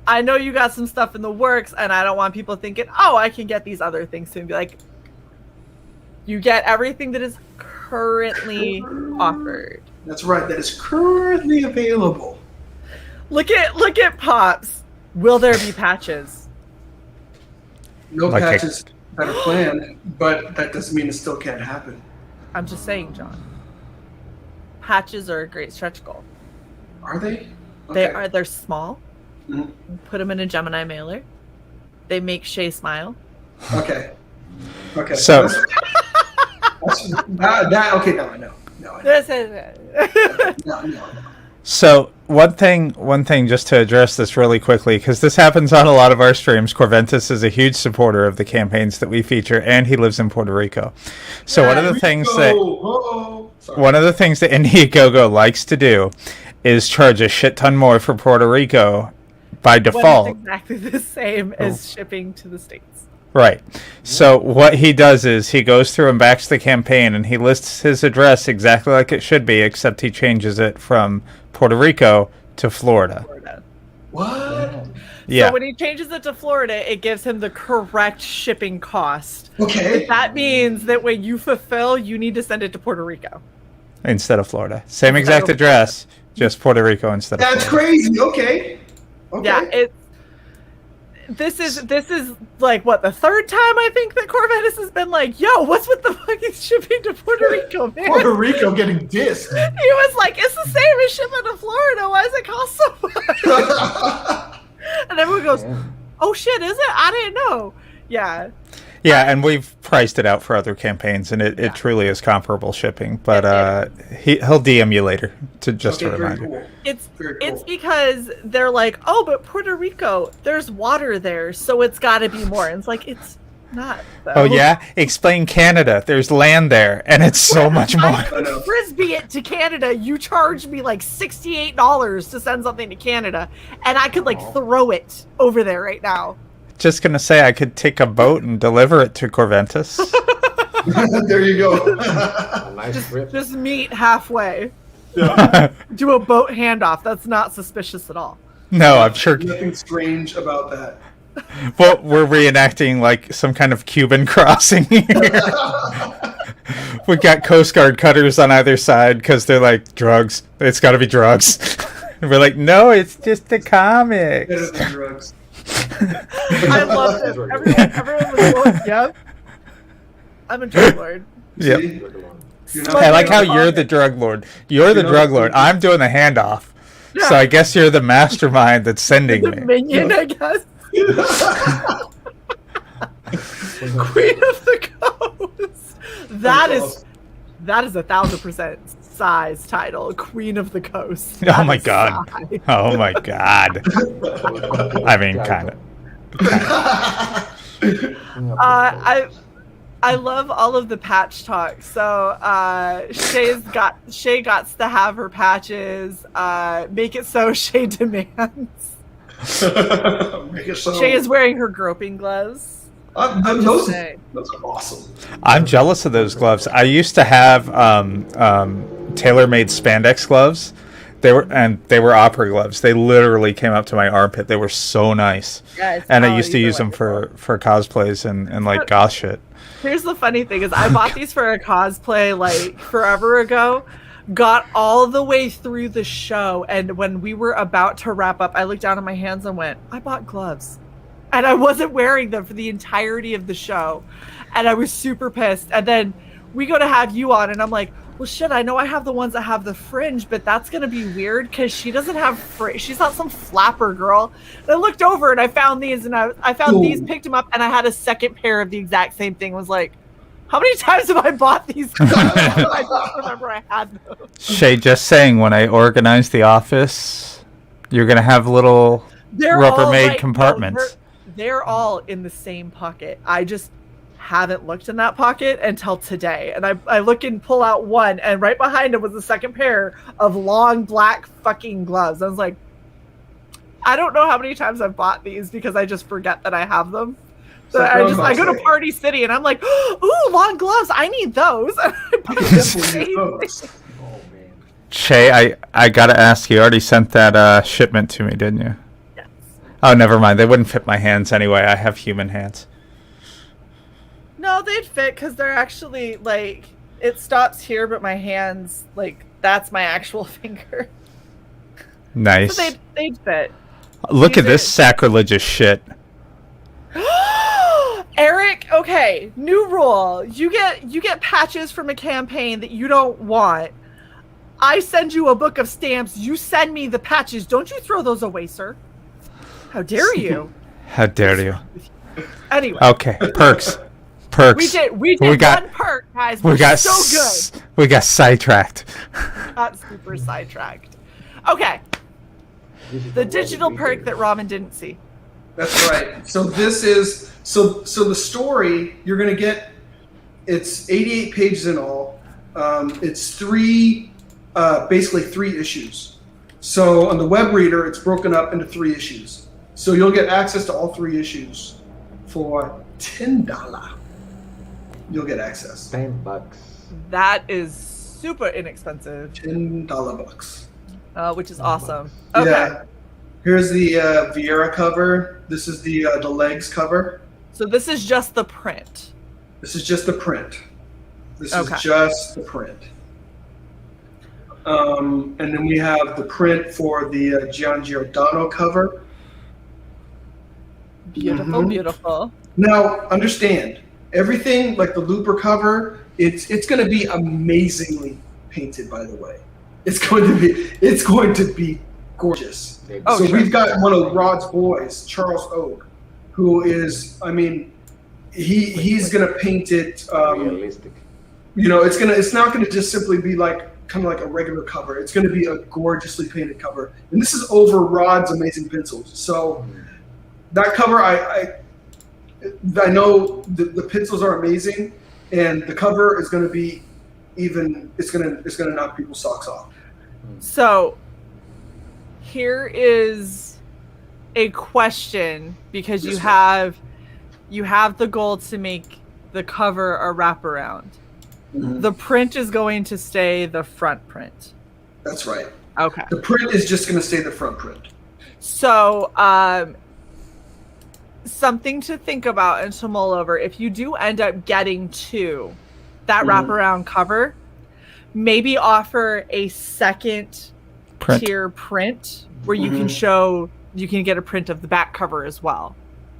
I know you got some stuff in the works, and I don't want people thinking, oh, I can get these other things soon. Be like, you get everything that is currently offered. That's right. That is currently available. Look at Pops. Will there be patches? No patches that are planned, but that doesn't mean it still can't happen. I'm just saying, John. Patches are a great stretch goal. Are they? Okay. They're small. Mm-hmm. Put them in a Gemini mailer. They make Shae smile. Okay. So. Okay, no, I know. No. So one thing just to address this really quickly, because this happens on a lot of our streams. Corventus is a huge supporter of the campaigns that we feature, and he lives in Puerto Rico. So one of the things that Indiegogo likes to do is charge a shit ton more for Puerto Rico by default. It's exactly the same as shipping to the States. Right. So what he does is he goes through and backs the campaign, and he lists his address exactly like it should be, except he changes it from Puerto Rico to Florida. What? Yeah. So when he changes it to Florida, it gives him the correct shipping cost. Okay. But that means that when you fulfill, you need to send it to Puerto Rico. Instead of Florida. Same exact address, just Puerto Rico instead of Florida. That's crazy. Okay. Yeah, This is like what, the 3rd time I think that Corventus has been like, yo, what's with the fucking shipping to Puerto Rico, man? Puerto Rico getting dissed. He was like, it's the same as shipping to Florida. Why does it cost so much? And everyone goes, oh shit, is it? I didn't know. Yeah. Yeah, and we've priced it out for other campaigns, and it truly is comparable shipping. But he'll DM you later to just a reminder. Cool. It's because they're like, oh, but Puerto Rico, there's water there, so it's got to be more. And it's like, it's not. Though. Oh yeah, explain Canada. There's land there, and it's so much more. I could frisbee it to Canada. You charge me like $68 to send something to Canada, and I could like throw it over there right now. Just gonna say I could take a boat and deliver it to Corventus. There you go. Nice trip. Just meet halfway. Do a boat handoff. That's not suspicious at all. No, I'm sure. Nothing strange about that. Well, we're reenacting like some kind of Cuban crossing here. We got Coast Guard cutters on either side because they're like, drugs. It's got to be drugs. And we're like, no, it's just the comics. Better than drugs. I love it. Everyone was going, yep. I'm a drug lord. Yep. I like how you're the drug lord. You're the drug lord. I'm doing the handoff. Yeah. So I guess you're the mastermind that's sending the me. Minion, I guess. Queen of the Coast. That is 1,000% size title. Queen of the Coast. That oh my god. Size. Oh my god. I mean, kind of. I love all of the patch talk. So Shae got to have her patches. Make it so Shae demands. Make it so. Shae is wearing her groping gloves. Those are awesome. I'm jealous of those gloves. I used to have tailor-made spandex gloves. They were opera gloves. They literally came up to my armpit. They were so nice. Yeah, and I used to use them for cosplays and like goth shit. Here's the funny thing is I bought these for a cosplay like forever ago, got all the way through the show, and when we were about to wrap up, I looked down at my hands and went, I bought gloves. And I wasn't wearing them for the entirety of the show. And I was super pissed. And then we go to have you on, and I'm like, well, shit, I know I have the ones that have the fringe, but that's going to be weird because she doesn't have she's not some flapper girl. And I looked over and I found these, and I found these, picked them up, and I had a second pair of the exact same thing. Was like, how many times have I bought these? I don't remember I had them. Shae, just saying, when I organize the office, you're going to have little Rubbermaid compartments. They're all in the same pocket. I just haven't looked in that pocket until today, and I look and pull out one, and right behind it was the second pair of long black fucking gloves. I was like, I don't know how many times I've bought these because I just forget that I have them. So I go to Party City and I'm like, ooh, long gloves, I need those. Shae, I gotta ask you, already sent that shipment to me, didn't you? Yes. Oh, never mind, they wouldn't fit my hands anyway. I have human hands. No, they'd fit because they're actually like, it stops here, but my hands, like, that's my actual finger. Nice. So they'd fit. Look at this sacrilegious shit. Eric, okay, new rule. You get patches from a campaign that you don't want. I send you a book of stamps. You send me the patches. Don't you throw those away, sir. How dare you? How dare you? Anyway. Okay, perks. We did one perk, guys. We got so good. We got sidetracked. Got super sidetracked. Okay. The digital perk that Ramen didn't see. That's right. So this is so the story you're gonna get. It's 88 pages in all. It's basically three issues. So on the web reader, it's broken up into 3 issues. So you'll get access to all 3 issues for $10. You'll get access. $10. That is super inexpensive. $10. Which is awesome. Okay. Yeah. Here's the Viera cover. This is the legs cover. So this is just the print. This is just the print. And then we have the print for the Gian Giordano cover. Beautiful, beautiful. Now, understand, everything like the Luper cover, it's going to be amazingly painted, by the way. It's going to be gorgeous. So we've got one of Rod's boys, Charles Oak, who is, I mean, he's going to paint it realistic. You know, it's not going to just simply be like kind of like a regular cover. It's going to be a gorgeously painted cover. And this is over Rod's amazing pencils. So that cover, I know the pencils are amazing, and the cover is going to be it's going to knock people's socks off. So here is a question, because you have the goal to make the cover a wraparound. Mm-hmm. The print is going to stay the front print. That's right. Okay. The print is just going to stay the front print. So, something to think about and to mull over. If you do end up getting two, that wraparound cover, maybe offer a second tier print where you can get a print of the back cover as well.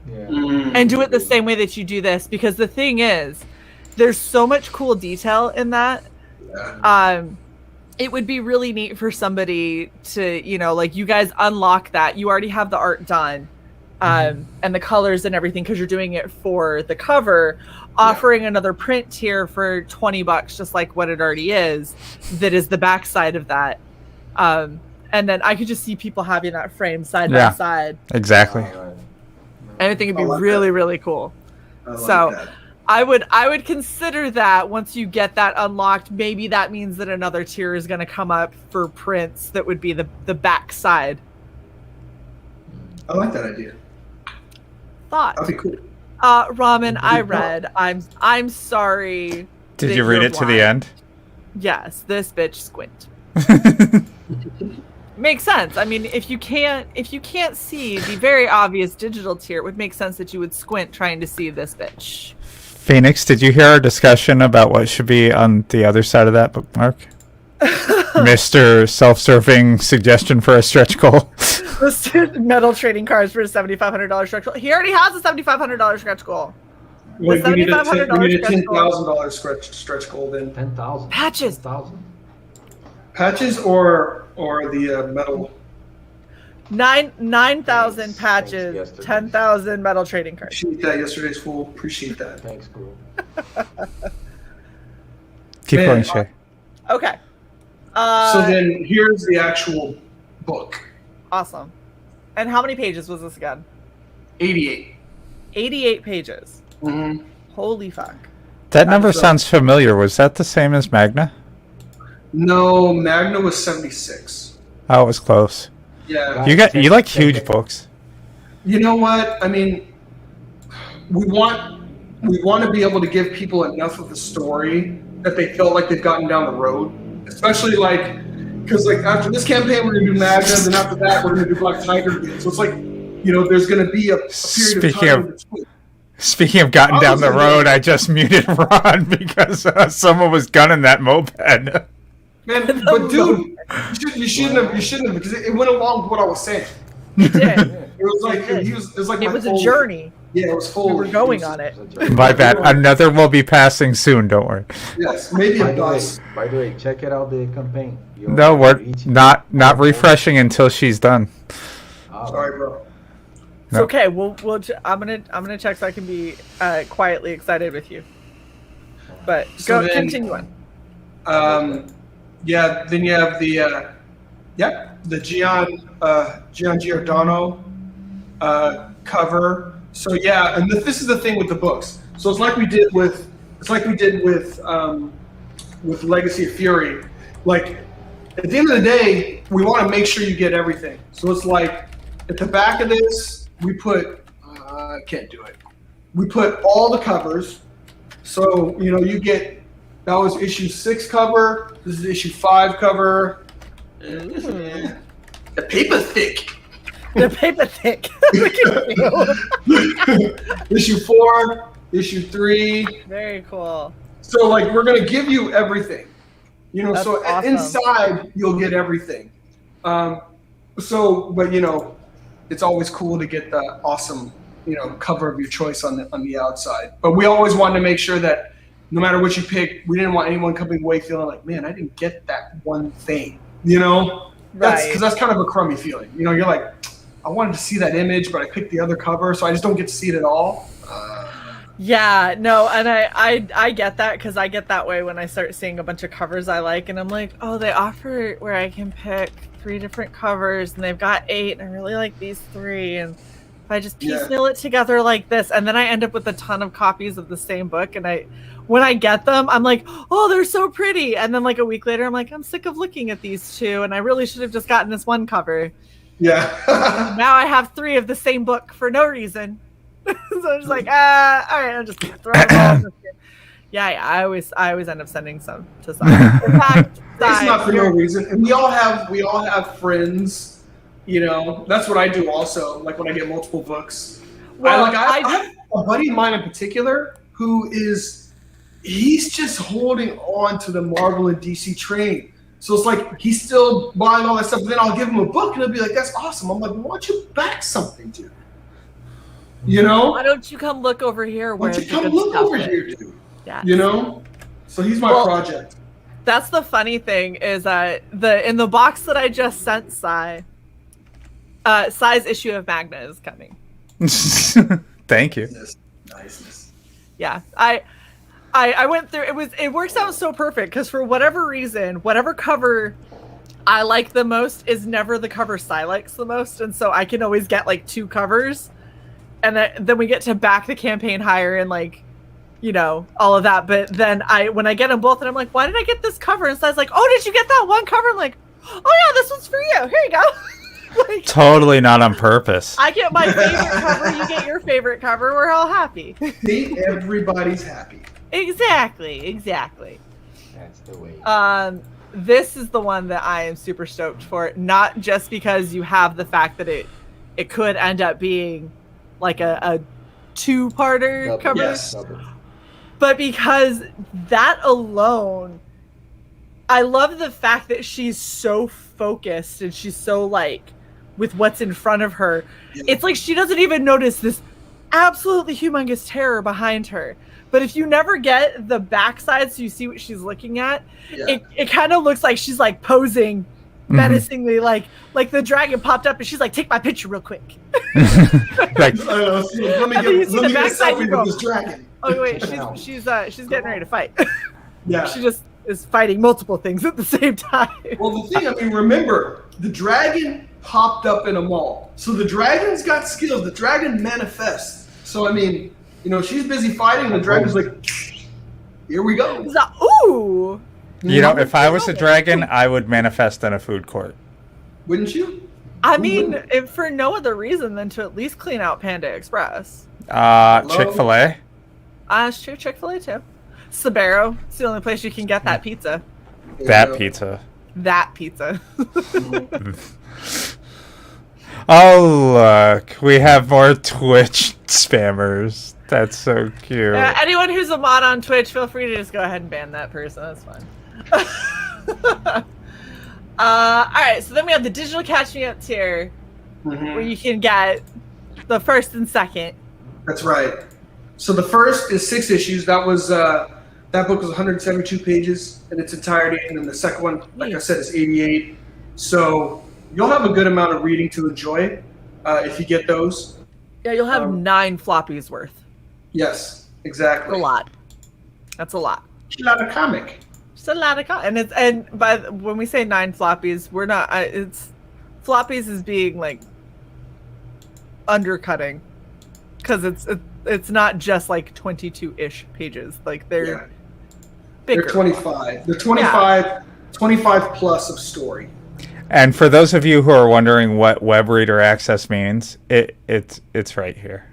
Yeah. And do it the same way that you do this, because the thing is, there's so much cool detail in that. Yeah. It would be really neat for somebody to, you guys unlock that. You already have the art done, and the colors and everything, because you're doing it for the cover, offering another print tier for $20, just like what it already is, that is the backside of that. And then I could just see people having that frame side by side. Exactly. And I think it'd be really, really cool. That. I would consider that once you get that unlocked. Maybe that means that another tier is going to come up for prints that would be the back side. I like that idea. Thought. That'd be cool. Ramen, I read. I'm sorry. Did you read it to the end? Yes, this bitch squint. Makes sense. I mean, if you can't see the very obvious digital tier, it would make sense that you would squint trying to see this bitch. Phoenix, did you hear our discussion about what should be on the other side of that bookmark? Mr. Self-serving suggestion for a stretch goal. Metal trading cards for a $7,500 stretch goal. He already has a $7,500 stretch goal. Wait, we need a $10,000 stretch goal then. 10,000 patches. 10,000 Patches or the metal. 9,000 patches, 10,000 metal trading cards. Appreciate that. Yesterday's fool. Appreciate that. Thanks, bro. Keep going, Shae. Okay. So then here's the actual book. Awesome. And how many pages was this again? 88. 88 pages. Mm-hmm. Holy fuck. That number sounds familiar. Was that the same as Magna? No, Magna was 76. Oh, it was close. Yeah. You like huge books. You know what? I mean, we want to be able to give people enough of the story that they feel like they've gotten down the road. Especially because after this campaign we're gonna do Magna, then after that we're gonna do Black Tiger again. So it's there's gonna be a period of time in between. Speaking of gotten down the road, I just muted Rod because someone was gunning that moped. Man, but dude, you shouldn't have because it went along with what I was saying. It did. It was a journey. Yeah, it was full. We were going on it. My bad. Another will be passing soon. Don't worry. Yes, maybe a bus. By the way, check it out the campaign. No, we're not refreshing until she's done. Sorry, bro. It's okay. I'm gonna check so I can be quietly excited with you. But continue on. Yeah. Then you have the Gian Giordano cover. So yeah, and this is the thing with the books. So it's like we did with Legacy of Fury. Like at the end of the day, we want to make sure you get everything. So it's like at the back of this, we put I can't do it. We put all the covers. So you get that was issue 6 cover. This is issue 5 cover. The paper thick. The paper thick. Issue 4, issue 3. Very cool. So we're gonna give you everything. That's so awesome. Inside you'll get everything. But it's always cool to get the awesome, cover of your choice on the outside. But we always wanted to make sure that no matter what you pick, we didn't want anyone coming away feeling like, man, I didn't get that one thing. That's because that's kind of a crummy feeling. You're like, I wanted to see that image, but I picked the other cover, so I just don't get to see it at all. Yeah, no, and I get that because I get that way when I start seeing a bunch of covers I like, and I'm like, oh, they offer where I can pick 3 different covers, and they've got 8, and I really like these 3, and if I just piecemeal it together like this, and then I end up with a ton of copies of the same book, and when I get them, I'm like, oh, they're so pretty, and then like a week later, I'm like, I'm sick of looking at these 2, and I really should have just gotten this one cover. Yeah. Now I have 3 of the same book for no reason. So I'm just like, all right, I'm just throwing them all. Yeah, I always end up sending some to Sai. In fact, it's not for no reason. And we all have friends, you know. That's what I do also. Like when I get multiple books. Well, I have a buddy of mine in particular who he's just holding on to the Marvel and DC train. So it's like he's still buying all that stuff, but then I'll give him a book and he'll be like, "That's awesome." I'm like, "Why don't you back something, dude? You know? Why don't you come look over here? Why don't you come look over here, dude? Yeah. You know?" So he's my project. That's the funny thing is that in the box that I just sent Sai, Sai's issue of Magna is coming. Thank you. Niceness. Yeah, I went through. It works out so perfect because for whatever reason, whatever cover I like the most is never the cover Sai likes the most, and so I can always get like 2 covers, and then we get to back the campaign higher and like, you know, all of that. But then when I get them both, and I'm like, why did I get this cover? And Sai's like, oh, did you get that one cover? I'm like, oh yeah, this one's for you. Here you go. Like, totally not on purpose. I get my favorite cover, you get your favorite cover, we're all happy. See, everybody's happy. Exactly. That's the way. This is the one that I am super stoked for, not just because you have the fact that it could end up being like a 2-parter cover, yes. but because that alone, I love the fact that she's so focused and she's so like with what's in front of her. Yeah. It's like she doesn't even notice this absolutely humongous terror behind her. But if you never get the backside so you see what she's looking at, it kind of looks like she's like posing menacingly, like the dragon popped up and she's like, take my picture real quick. Like, let me get a selfie with this dragon. Oh wait, she's getting ready to fight. Yeah. She just is fighting multiple things at the same time. Well, the thing, I mean, remember, the dragon popped up in a mall. So the dragon's got skills. The dragon manifests. So, I mean, you know, she's busy fighting and the dragon's like, here we go. Ooh. You know, if I was a dragon, I would manifest in a food court. Wouldn't you? I mean, if for no other reason than to at least clean out Panda Express. Chick-fil-A? It's true, Chick-fil-A too. Sbarro, it's the only place you can get that pizza. That pizza. Oh, look. We have more Twitch spammers. That's so cute. Anyone who's a mod on Twitch, feel free to just go ahead and ban that person. That's fine. Alright, so then we have the digital Catch Me Up tier, where you can get the first and second. That's right. So the first is 6 issues. That was that book was 172 pages in its entirety, and then the second one, like I said, is 88. So you'll have a good amount of reading to enjoy if you get those. Yeah, you'll have 9 floppies worth. Yes, exactly. That's a lot. That's a lot. It's a lot of comic. It's a lot of comic, and when we say 9 floppies, we're not. It's floppies is being like undercutting, because it's not just like 22-ish pages. Like they're bigger. They're 25. They're 25 plus of story. And for those of you who are wondering what web reader access means, it's right here.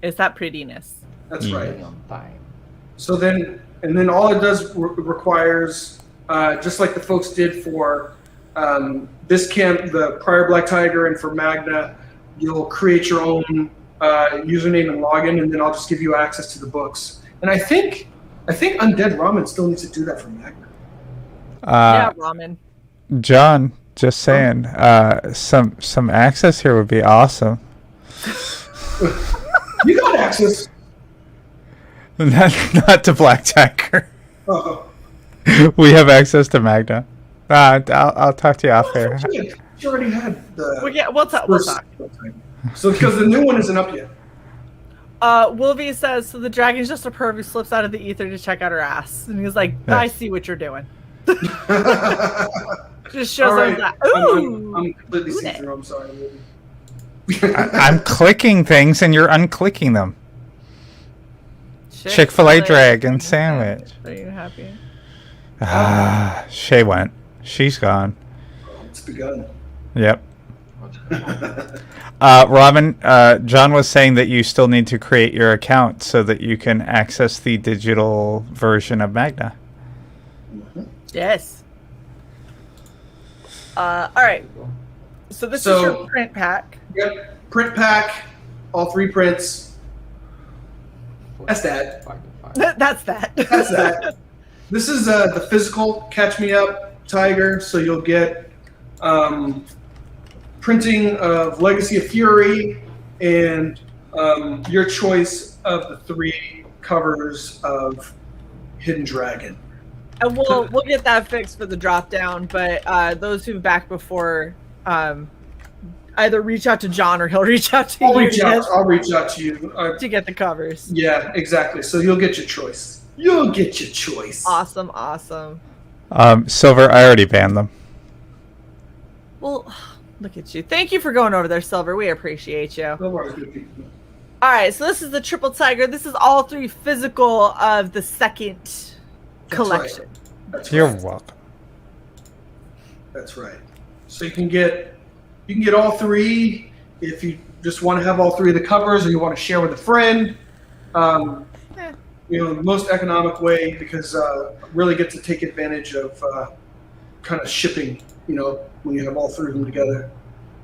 It's that prettiness. That's right. So then all it does requires, just like the folks did for this camp, the Prior Black Tiger, and for Magna, you'll create your own username and login, and then I'll just give you access to the books. And I think Undead Ramen still needs to do that for Magna. Yeah, Ramen. John, just saying, some access here would be awesome. You got access. Not to Black Tiger. Uh-oh. We have access to Magna. I'll talk to you off air. You already had the. We'll talk. So because the new one isn't up yet. Wilby says, so the dragon's just a perv who slips out of the ether to check out her ass, and he's like, I see what you're doing. Just shows right. that. Ooh, I'm completely see-through. I'm sorry. I'm clicking things and you're unclicking them. Chick-fil-A dragon sandwich. Are you happy? Shae went. She's gone. It's begun. Yep. Robin, John was saying that you still need to create your account so that you can access the digital version of Magna. Yes. All right. So this is your print pack. Yep. Print pack. All 3 prints. That's that. That's that. That's that. This is the physical Catch Me Up Tiger. So you'll get printing of Legacy of Fury and your choice of the 3 covers of Hidden Dragon. And we'll get that fixed for the drop down, but those who've backed before either reach out to John or he'll reach out to you. I'll reach out to you to get the covers. Yeah, exactly. So you'll get your choice. You'll get your choice. Awesome. Silver, I already banned them. Well, look at you. Thank you for going over there, Silver. We appreciate you. No worries, good people. All right, so this is the Triple Tiger. This is all 3 physical of the second collection. That's You're right. welcome. That's right. So you can get all 3 if you just want to have all 3 of the covers, or you want to share with a friend. The most economic way, because really get to take advantage of kind of shipping. When you have all 3 of them together.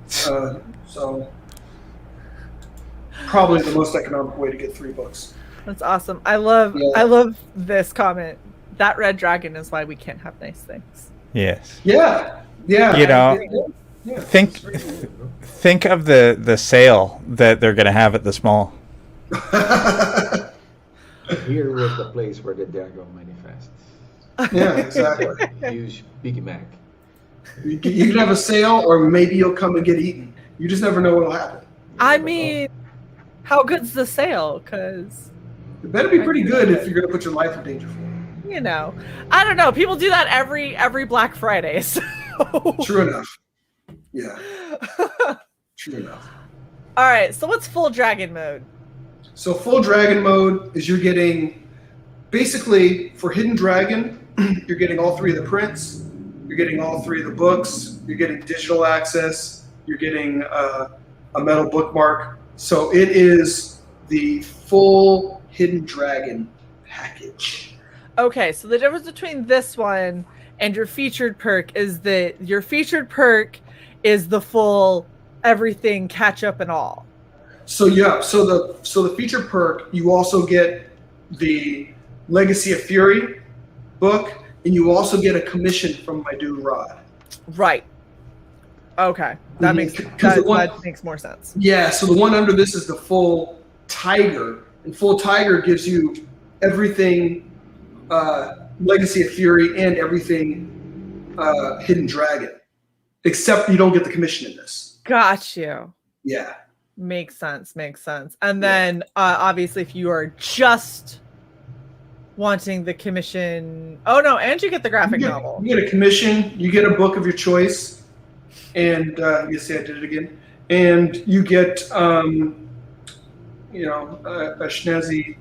So probably the most economic way to get 3 books. That's awesome. I love this comment. That red dragon is why we can't have nice things. Yes. Yeah. Think of the sale that they're going to have at the mall. Here was the place where the dragon manifests. Yeah, exactly. Huge Big Mac. You can have a sale, or maybe you'll come and get eaten. You just never know what'll happen. I mean, how good's the sale? Because it better be pretty good if you're going to put your life in danger for it. I don't know. People do that every Black Friday. So. True enough. Yeah. True enough. All right. So what's full dragon mode? So full dragon mode is you're getting, basically for Hidden Dragon, you're getting all 3 of the prints. You're getting all 3 of the books. You're getting digital access. You're getting a metal bookmark. So it is the full Hidden Dragon package. Okay, so the difference between this one and your featured perk is that your featured perk is the full everything catch up and all. So yeah, so the featured perk, you also get the Legacy of Fury book, and you also get a commission from my dude Rod. Right. Okay. That makes more sense. Yeah, so the one under this is the full Tiger, and full Tiger gives you everything Legacy of Fury and everything Hidden Dragon, except you don't get the commission in this. Got you. Yeah. Makes sense. And then obviously if you are just wanting the commission, and you get the graphic novel. You get a commission, you get a book of your choice, and you see I did it again, and you get a snazzy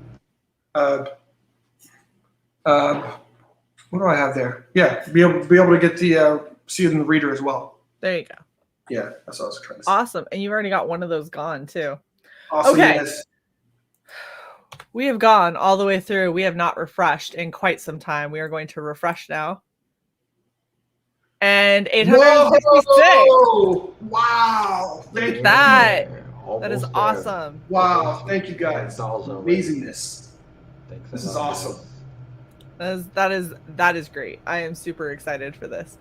what do I have there? Yeah, be able to get the see it in the reader as well. There you go. Yeah, that's what I was trying to say. Awesome, and you've already got one of those gone too. Awesome. Okay. Yes. We have gone all the way through. We have not refreshed in quite some time. We are going to refresh now. And 866. Whoa! Wow! Thank you. That is awesome. Wow! Thank you guys. Amazingness. This is awesome. That is great. I am super excited for this.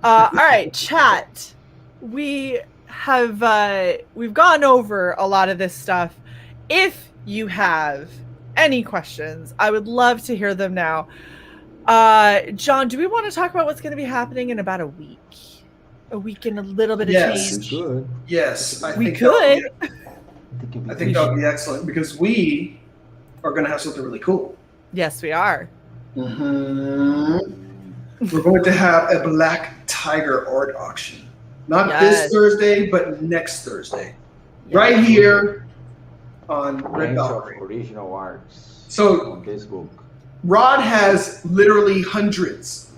All right, chat. We've gone over a lot of this stuff. If you have any questions, I would love to hear them now. John, do we want to talk about what's going to be happening in about a week? A week and a little bit of change? Yes, we could. I think that would be excellent, because we are going to have something really cool. Yes, we are. Mm-hmm. We're going to have a Black Tiger art auction. Not this Thursday, but next Thursday. Yes. Right here on Red Valkyrie. Original arts. So on this book. Rod has literally hundreds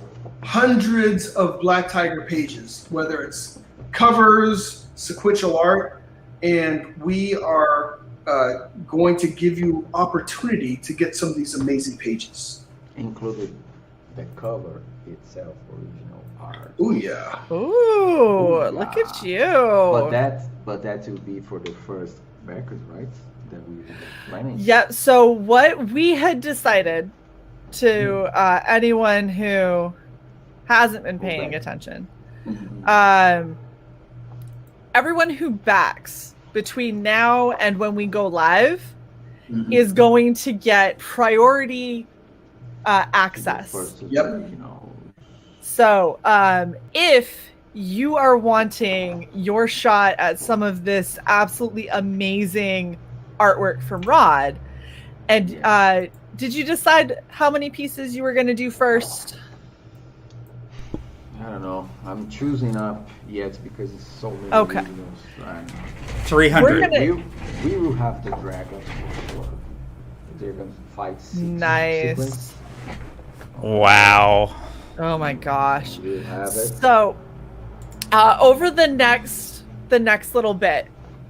of Black Tiger pages, whether it's covers, sequential art, and we are going to give you opportunity to get some of these amazing pages. Including the cover itself, original art. Oh yeah. Ooh, yeah. Look at you. But that will be for the first record, right? That we were planning. Yeah. So what we had decided to anyone who hasn't been paying attention, everyone who backs between now and when we go live is going to get priority access. Yep. So if you are wanting your shot at some of this absolutely amazing artwork from Rod, and did you decide how many pieces you were going to do first? I don't know. I'm choosing up yet because it's so many videos. 300. We will have the dragons for sure. They're going to fight nice. Wow. Oh my gosh. We have it. So over the next little bit,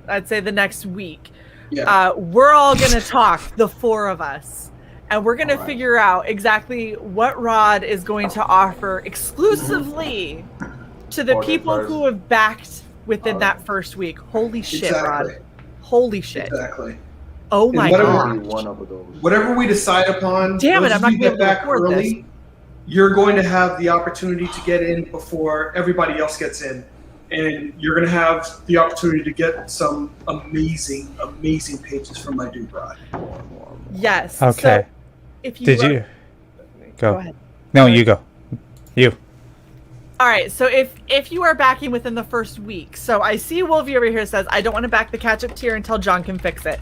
I'd say the next week, we're all going to talk, the four of us. And we're going to figure out exactly what Rod is going to offer exclusively to the people who have backed within that first week. Holy shit, Rod. Holy shit. Exactly. Oh my god. Whatever we decide upon, damn it, I'm not going to get back early. This. You're going to have the opportunity to get in before everybody else gets in. And you're going to have the opportunity to get some amazing, amazing pages from my dude, Rod. Yes. Okay. So if you you go ahead. No, you go. You. All right. So if you are backing within the first week, so I see Wolvie over here says I don't want to back the catch-up tier until John can fix it.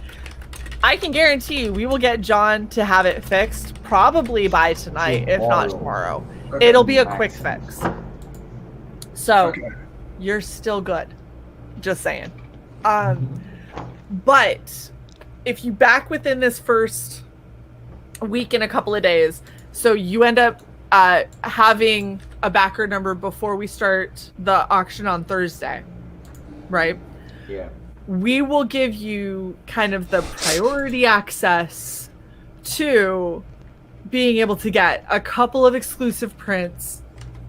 I can guarantee you we will get John to have it fixed probably by tonight, if not tomorrow. Okay. It'll be a quick fix. So you're still good. Just saying. But if you back within this first week and a couple of days, so you end up having a backer number before we start the auction on Thursday, right? Yeah. We will give you kind of the priority access to being able to get a couple of exclusive prints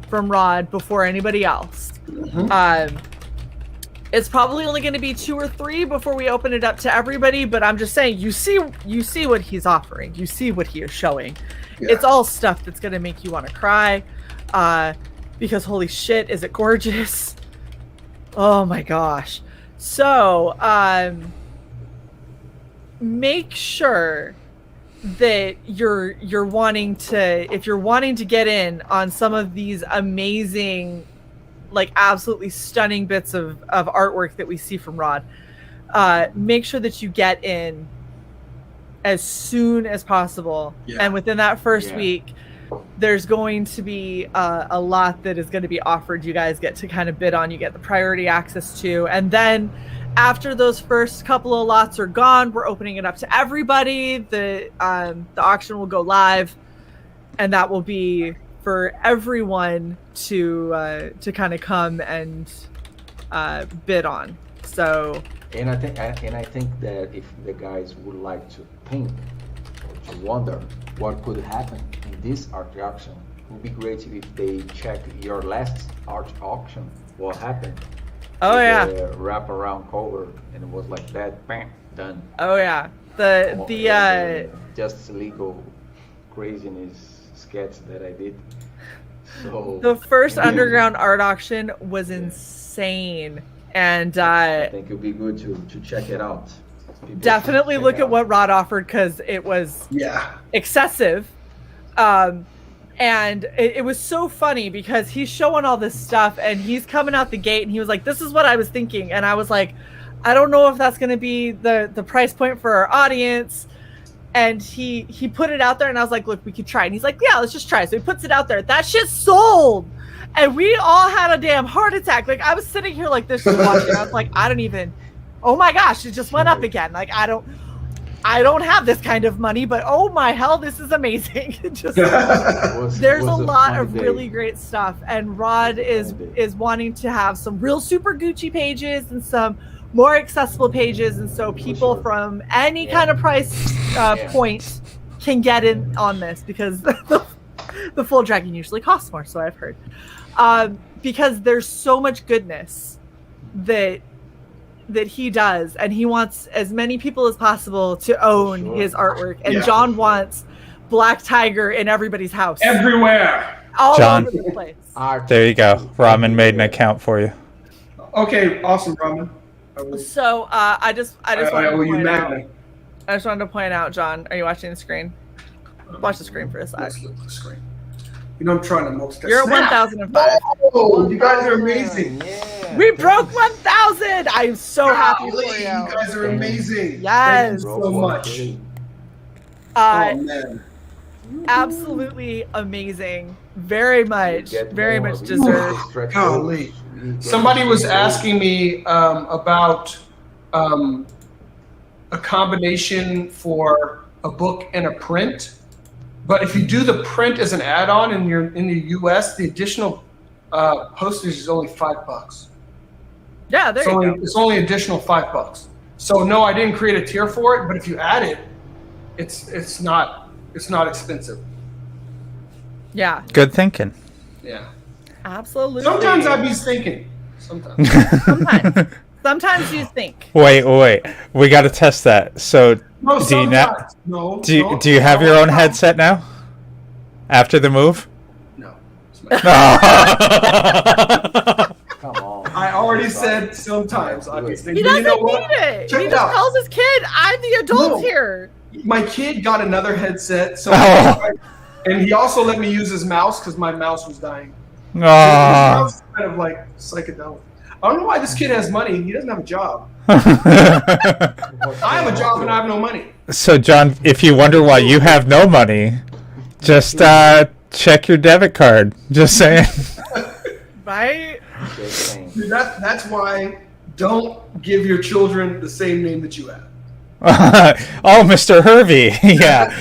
from Rod before anybody else. It's probably only going to be 2 or 3 before we open it up to everybody, but I'm just saying, you see what he's offering. You see what he is showing. Yeah. It's all stuff that's going to make you want to cry, because holy shit, is it gorgeous? Oh my gosh. So, make sure that you're wanting to, if you're wanting to get in on some of these amazing, like absolutely stunning bits of artwork that we see from Rod, make sure that you get in as soon as possible. Yeah. And within that first week, there's going to be a lot that is going to be offered. You guys get to kind of bid on, you get the priority access to, and then after those first couple of lots are gone, we're opening it up to everybody. The auction will go live, and that will be for everyone to kind of come and bid on. So, and I think that if the guys would like to think or to wonder what could happen in this art auction, it would be great if they check your last art auction. What happened? Oh yeah. The wraparound cover, and it was like that. Bam, done. Oh yeah. The just legal craziness sketch that I did. So the first underground art auction was insane, and I think it'd be good to check it out. Definitely look at what Rod offered, because it was excessive. And it was so funny because he's showing all this stuff and he's coming out the gate and he was like, this is what I was thinking. And I was like, I don't know if that's going to be the price point for our audience. And he put it out there and I was like, look, we could try. And he's like, yeah, let's just try. So he puts it out there. That shit sold. And we all had a damn heart attack. Like, I was sitting here like this just watching. I was like, I don't even, oh my gosh, it just went up again. Like, I don't have this kind of money, but oh my hell, this is amazing. Just there's a lot of really great stuff, and Rod is wanting to have some real super Gucci pages and some more accessible pages, and so people from any kind of price point can get in on this, because the full dragon usually costs more, so I've heard. Because there's so much goodness that he does, and he wants as many people as possible to own his artwork. And John wants Black Tiger in everybody's house. Everywhere. All over the place. There you go. Ramen made an account for you. Okay, awesome, Ramen. So I just wanted to point out. John, are you watching the screen? Watch the screen for a sec. Let's look at the screen. You know I'm trying to multitask. You're at 1,005. Oh, you guys are amazing. Yeah. We broke 1,000. I'm so happy for you. You guys are amazing. Yes. Thank you so much. Oh man. Absolutely amazing. Very much deserved. Golly. Somebody was asking me about a combination for a book and a print. But if you do the print as an add-on and you're in the US, the additional postage is only $5. Yeah, there you go. It's only additional $5. So no, I didn't create a tier for it, but if you add it, it's not expensive. Yeah. Good thinking. Yeah. Absolutely. Sometimes I be thinking. Sometimes. Sometimes you think. Wait. We got to test that. So No, do you do you have your own headset now? After the move? No. Oh. Come on. I already said sometimes I be thinking. He doesn't you know what? need it. Check He it just out. tells his kid, I'm the adult No. here. My kid got another headset, so and he also let me use his mouse because my mouse was dying. His mouse is kind of like psychedelic. I don't know why this kid has money. He doesn't have a job. I have a job and I have no money. So, John, if you wonder why you have no money, just check your debit card. Just saying. Right? Dude, that's why don't give your children the same name that you have. Oh, Mr. Hervey. Yeah.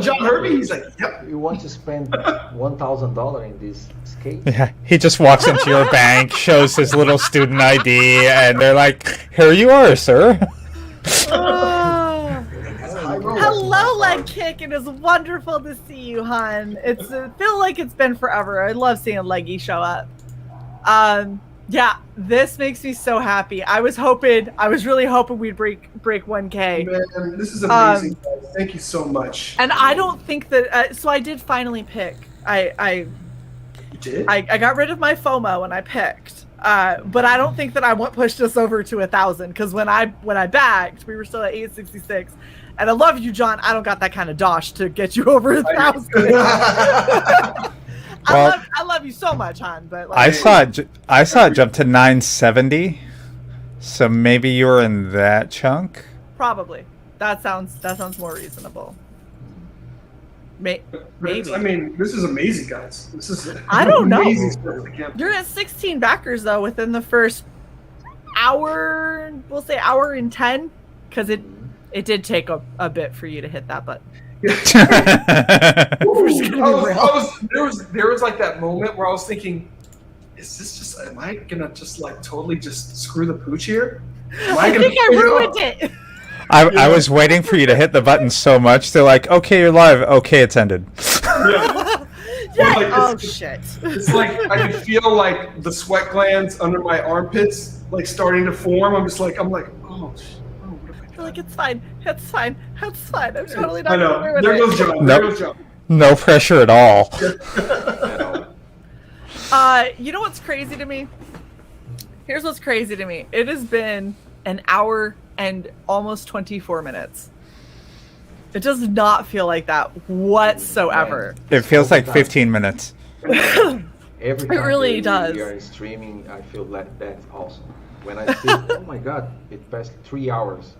John Hervey, he's like, yep. You want to spend $1,000 in this skate? Yeah. He just walks into your bank, shows his little student ID, and they're like, here you are, sir. Hello, Leg Kick. It is wonderful to see you, hon. I feel like it's been forever. I love seeing Leggy show up. Yeah, this makes me so happy. I was really hoping we'd break 1K. Man, this is amazing. Thank you so much. And I don't think that. So I did finally pick. You did? I got rid of my FOMO and I picked. But I don't think that I pushed us over to 1,000, because when I backed, we were still at 866. And I love you, John. I don't got that kind of dosh to get you over 1,000. Well, I love you so much, hon. But like, I saw it jump to 970. So maybe you were in that chunk. Probably. That sounds more reasonable. Maybe. I mean, this is amazing, guys. This is I don't know. amazing stuff for the campaign. You're at 16 backers though within the first hour. We'll say hour and 10, because it did take a bit for you to hit that button. There was like that moment where I was thinking, am I gonna just like totally just screw the pooch here? I think I ruined it. I was waiting for you to hit the button so much. They're like, okay, you're live. Okay, it's ended. Yeah. Like, shit. It's like I can feel like the sweat glands under my armpits like starting to form. I'm like, oh shit. Like, it's fine. I'm totally not. I know. There goes John. Nope. There goes John. No pressure at all. You know what's crazy to me? Here's what's crazy to me. It has been an hour and almost 24 minutes. It does not feel like that whatsoever. It feels like 15 minutes. Every time it really does. We are streaming, I feel like that's awesome. When I see, oh my god, it passed 3 hours.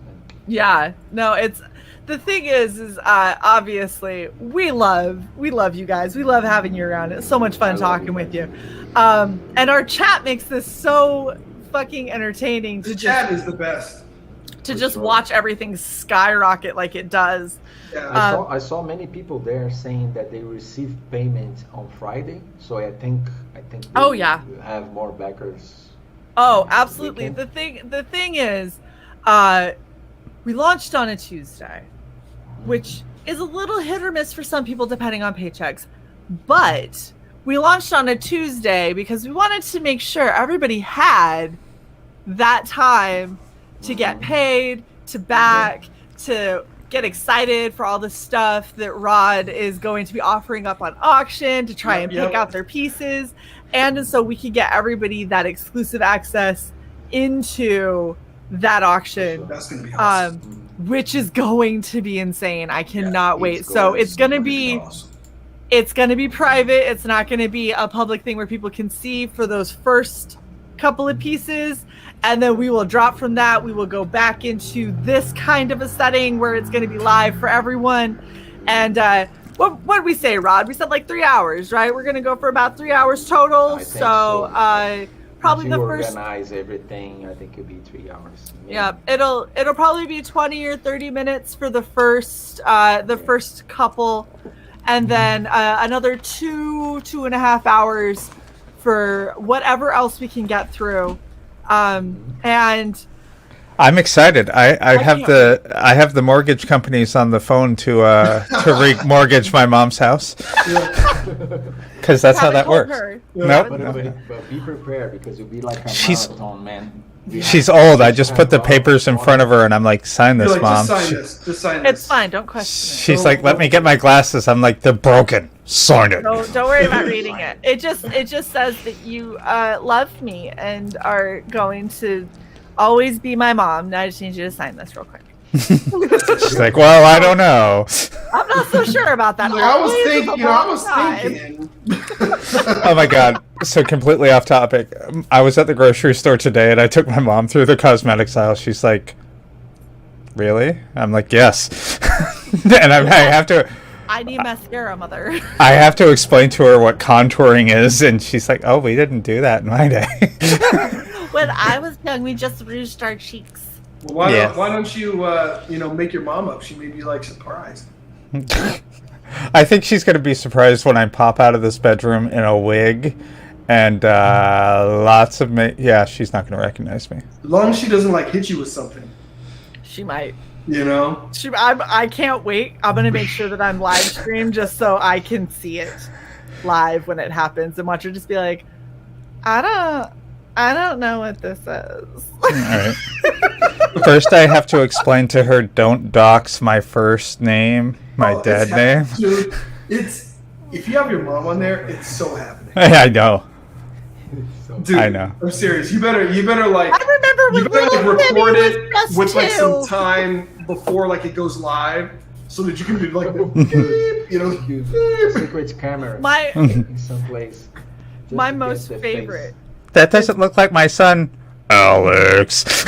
Yeah, no, it's the thing is obviously we love you guys. We love having you around. It's so much fun talking with you. And our chat makes this so fucking entertaining. The chat is the best. to just watch everything skyrocket like it does. Yeah. I saw many people there saying that they received payment on Friday, so I think we have more backers. Oh, absolutely. The thing is, we launched on a Tuesday, which is a little hit or miss for some people depending on paychecks. But we launched on a Tuesday because we wanted to make sure everybody had that time to get paid, to back, to get excited for all the stuff that Rod is going to be offering up on auction, to try and pick out their pieces. And so we could get everybody that exclusive access into that auction. That's going to be awesome. Which is going to be insane. I cannot wait. So it's going to be awesome. It's going to be private. It's not going to be a public thing where people can see for those first couple of pieces. And then we will drop from that. We will go back into this kind of a setting where it's going to be live for everyone. And what did we say, Rod? We said like 3 hours, right? We're going to go for about 3 hours total. So probably the first. Organize everything. I think it'll be 3 hours. Maybe. Yeah, it'll probably be 20 or 30 minutes for the first couple, and then another 2.5 hours for whatever else we can get through. And I'm excited. I have the mortgage companies on the phone to remortggage my mom's house. Because that's how that works. Nope. But be prepared because you'll be like a marathon, man. She's old. I just put the papers in front of her and I'm like, sign this, Mom. Just sign this. It's fine. Don't question it. She's like, let me get my glasses. I'm like, they're broken. Sign it. Don't worry about reading it. It just says that you love me and are going to always be my mom. Now I just need you to sign this real quick. She's like, well, I don't know. I'm not so sure about that. Like, I was thinking. Oh my God. So completely off topic. I was at the grocery store today and I took my mom through the cosmetics aisle. She's like, really? I'm like, yes. And I have to. I need mascara, mother. I have to explain to her what contouring is. And she's like, oh, we didn't do that in my day. When I was young, we just rouged our cheeks. Well, why don't you, make your mom up? She may be like surprised. I think she's going to be surprised when I pop out of this bedroom in a wig and lots of she's not going to recognize me. As long as she doesn't hit you with something. She might. I can't wait. I'm going to make sure that I'm live streamed just so I can see it live when it happens and watch her just be like, I don't know what this is. All right. First, I have to explain to her, don't dox my first name, my dead name. Dude, if you have your mom on there, it's so happening. I know. Dude, I know. I'm serious. You better I remember when record it with some time before it goes live, so that you can be like, secret camera in some place. My most favorite. That doesn't look like my son, Alex.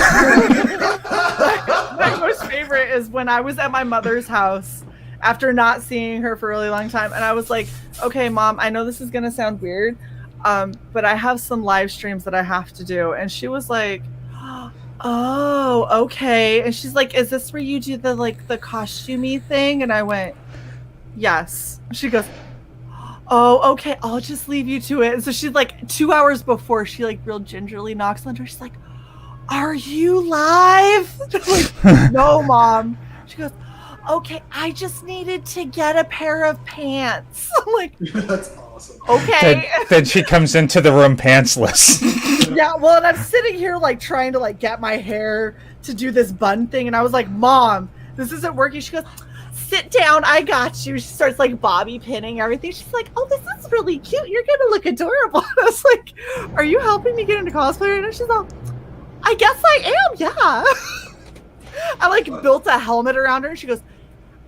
My most favorite is when I was at my mother's house after not seeing her for a really long time, and I was like, okay, Mom, I know this is gonna sound weird, but I have some live streams that I have to do. And she was like, oh, okay. And she's like, is this where you do the costumey thing? And I went, yes. She goes, oh, okay, I'll just leave you to it. And so she's 2 hours before, she real gingerly knocks on the door. She's like, are you live? I'm like, no, Mom. She goes, okay, I just needed to get a pair of pants. I'm like, that's awesome. Okay. Then she comes into the room pantsless. Yeah, well, and I'm sitting here trying to get my hair to do this bun thing. And I was like, Mom, this isn't working. She goes, sit down, I got you. She starts bobby pinning everything. She's like, oh, this is really cute. You're gonna look adorable. And I was like, are you helping me get into cosplay right now? She's all, I guess I am, yeah. I built a helmet around her and she goes,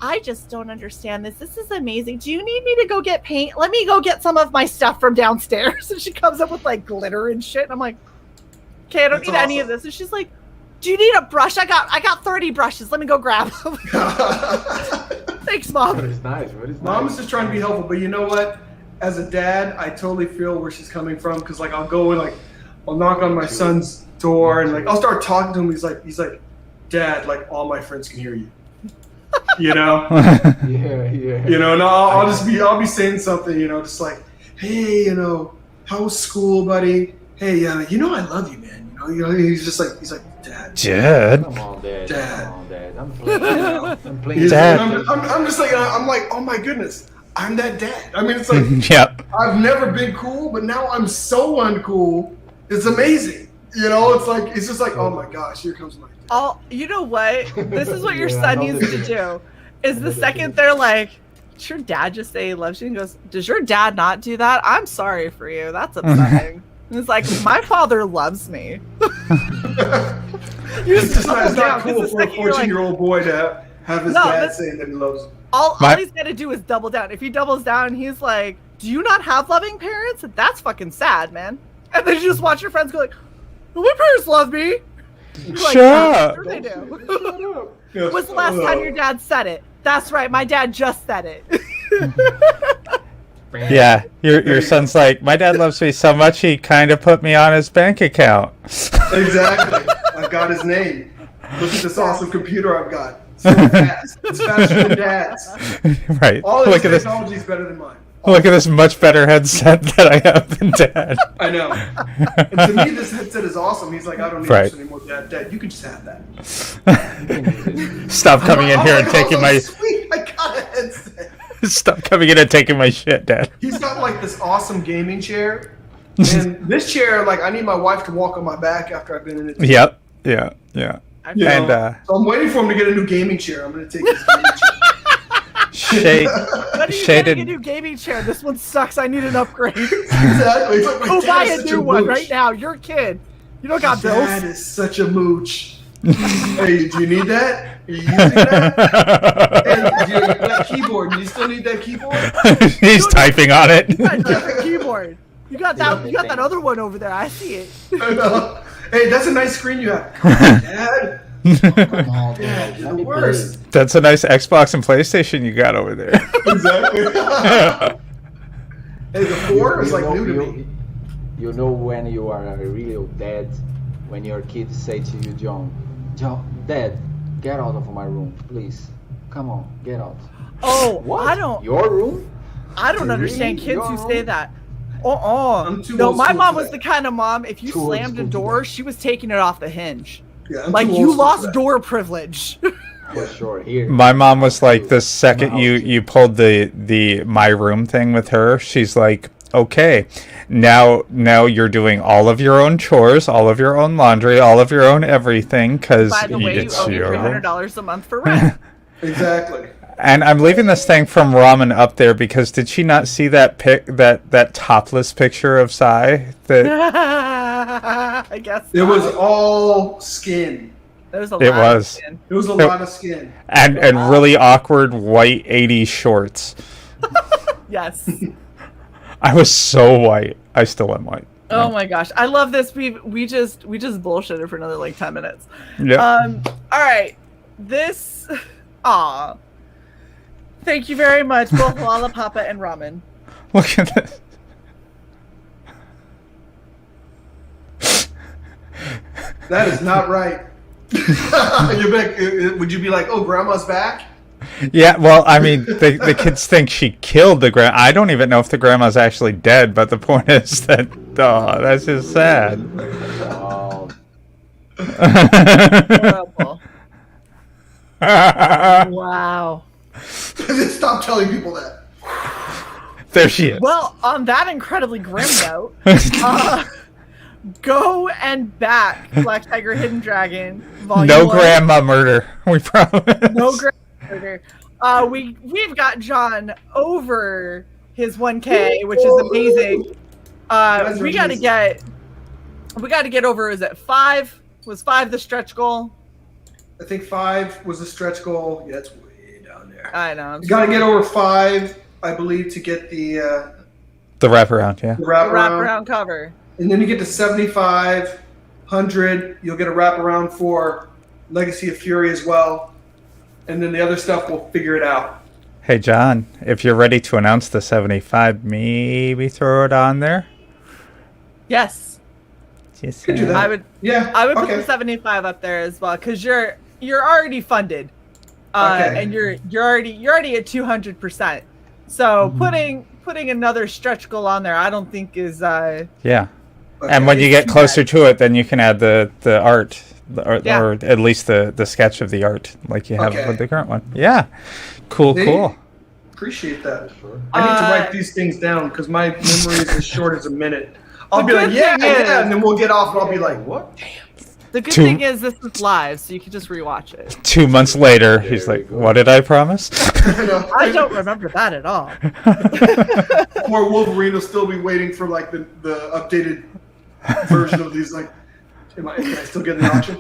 I just don't understand this. This is amazing. Do you need me to go get paint? Let me go get some of my stuff from downstairs. And she comes up with glitter and shit. And I'm like, okay, I don't need any of this. And she's like, do you need a brush? I got 30 brushes. Let me go grab them. Thanks, Mom. What is nice. Mom is just trying to be helpful, but you know what? As a dad, I totally feel where she's coming from because I'll go and I'll knock on my son's door and I'll start talking to him. He's like, Dad, like all my friends can hear you. You know? Yeah. You know, and I'll be saying something, you know, just like, hey, you know, how was school, buddy? Hey, you know I love you, man. You know, he's like, Dad. Come on, Dad. Dad. Come on, Dad. I'm playing. Dad. I'm just like, I'm like, oh my goodness, I'm that dad. I mean, it's like, yep. I've never been cool, but now I'm so uncool. It's amazing. You know, it's just like, oh my gosh, here comes my dad. You know what? This is what your son needs to do. Is the second they're like, did your dad just say he loves you? And goes, does your dad not do that? I'm sorry for you. That's upsetting. And it's like, my father loves me. It's not cool for a 14-year-old boy to have his dad saying that he loves him. All he's got to do is double down. If he doubles down, he's like, do you not have loving parents? That's fucking sad, man. And then you just watch your friends go like, my parents love me. Like, Shut up. Sure they do. When's the last time your dad said it? That's right, my dad just said it. Yeah, your son's like, my dad loves me so much he kind of put me on his bank account. Exactly. I've got his name. Look at this awesome computer I've got. So fast. It's faster than Dad's. Right. All his technology is better than mine. Look at this much better headset that I have than Dad. I know. And to me, this headset is awesome. He's like, I don't need this anymore, Dad. You can just have that. Stop coming in here and taking my... Sweet, I got a headset. Stop coming in and taking my shit, Dad. He's got like this awesome gaming chair. And this chair, like, I need my wife to walk on my back after I've been in it. Yep. Yeah. You know, so I'm waiting for him to get a new gaming chair. I'm going to take his gaming chair. Shae, when are you getting a new gaming chair? This one sucks. I need an upgrade. Exactly. Like, go buy a new one right now. You're a kid. You don't got bills. Dad is such a mooch. Hey, do you need that? Are you using that? Hey, do you need that keyboard? Do you still need that keyboard? He's typing on it. You got a different keyboard. You got that. You got that other one over there. I see it. I know. Hey, that's a nice screen you have. Come on, Dad. Come on, Dad. You're the worst. That's a nice Xbox and PlayStation you got over there. Exactly. Hey, the 4 is like new to me. You know when you are a real dad, when your kids say to you, John, Dad, get out of my room, please. Come on, get out. Oh, what? I don't. Your room? I don't understand kids who say that. No, my mom was the kind of mom, if you slammed a door, she was taking it off the hinge. Yeah, like, you lost door privilege. For sure. Here. My mom was like, the second you pulled the my room thing with her, she's like, okay, now you're doing all of your own chores, all of your own laundry, all of your own everything, because by the way, you owe me $300 a month for rent. Exactly. And I'm leaving this thing from Ramen up there because did she not see that that topless picture of CY? I guess it was all skin. There was a lot of skin. It was a lot of skin. And really awkward white 80s shorts. Yes. I was so white. I still am white. Oh my gosh. I love this. We just bullshitted for another like 10 minutes. Yeah. All right. This thank you very much, both Lollapapa and Ramen. Look at this. That is not right. Would you be like, oh, grandma's back? Yeah, well, I mean, the kids think she killed the grandma. I don't even know if the grandma's actually dead, but the point is that, that's just sad. Horrible. Wow. Stop telling people that. There she is. Well, on that incredibly grim note, go and back Black Tiger Hidden Dragon Volume 1. No grandma murder. We promise. No grandma murder. We've got John over his 1K, which is amazing. We got to get over. Is it 5? Was 5 the stretch goal? I think 5 was the stretch goal. Yeah, it's way down there. I know. You got to get over 5, I believe, to get the wraparound. Yeah. The wraparound cover. And then you get to 75, 100. You'll get a wraparound for Legacy of Fury as well. And then the other stuff, we'll figure it out. Hey, John, if you're ready to announce the 75, maybe throw it on there. Yes. Could do that. I would put the 75 up there as well, because you're already funded, and you're already at 200%. So putting another stretch goal on there, I don't think is yeah. And when you get closer to it, then you can add the art, or at least the sketch of the art, like you have with the current one. Yeah, cool. Appreciate that. Sure. I need to write these things down because my memory is as short as a minute. I'll be like, yeah, and then we'll get off, and I'll be like, what? Damn. The good thing is this is live, so you can just rewatch it. 2 months later, he's like, what did I promise? I don't remember that at all. Or Wolverine will still be waiting for like the updated version of these. Like, can I still get in the auction?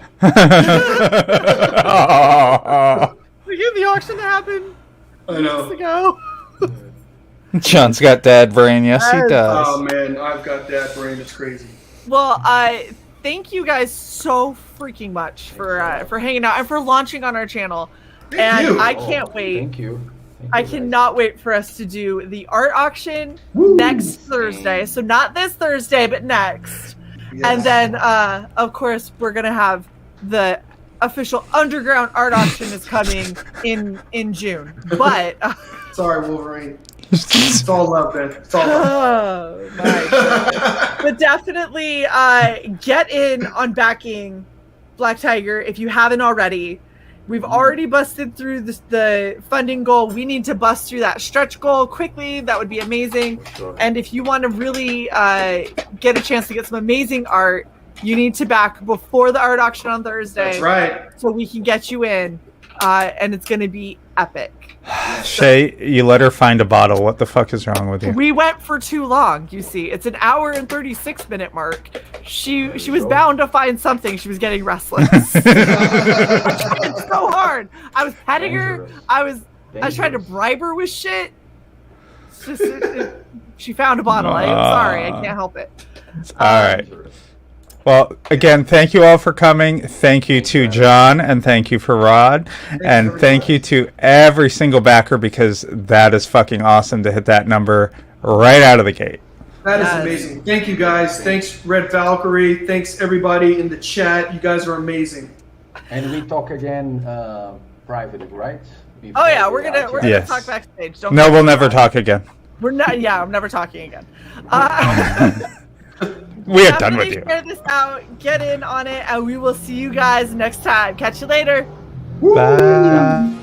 We get the auction to happen. I know. Ago. John's got dad brain. Yes, he does. Oh man, I've got dad brain. It's crazy. Well, thank you guys so freaking much for hanging out and for launching on our channel. Thank you. I can't wait. Thank you. I cannot wait for us to do the art auction next Thursday. So not this Thursday, but next. Yes. And then, of course, we're gonna have the official underground art auction is coming in June. But sorry, Wolverine. It's all love, man. It's all love. Oh my God. But definitely get in on backing Black Tiger if you haven't already. We've already busted through the funding goal. We need to bust through that stretch goal quickly. That would be amazing. Sure. And if you want to really get a chance to get some amazing art, you need to back before the art auction on Thursday. That's right. So we can get you in, and it's going to be epic. Shae, you let her find a bottle. What the fuck is wrong with you? We went for too long, you see. It's an hour and 36-minute mark. She was bound to find something. She was getting restless. I tried so hard. I was petting her. I was trying to bribe her with shit. It's just, she found a bottle. I'm sorry. I can't help it. All right. Well, again, thank you all for coming. Thank you to John, and thank you for Rod, and thank you to every single backer, because that is fucking awesome to hit that number right out of the gate. That is amazing. Thank you, guys. Thanks, Red Valkyrie. Thanks, everybody in the chat. You guys are amazing. And we talk again privately, right? We're gonna talk backstage. We'll never talk again. We're not. Yeah, I'm never talking again. We are done with you. Share this out, get in on it, and we will see you guys next time. Catch you later. Bye.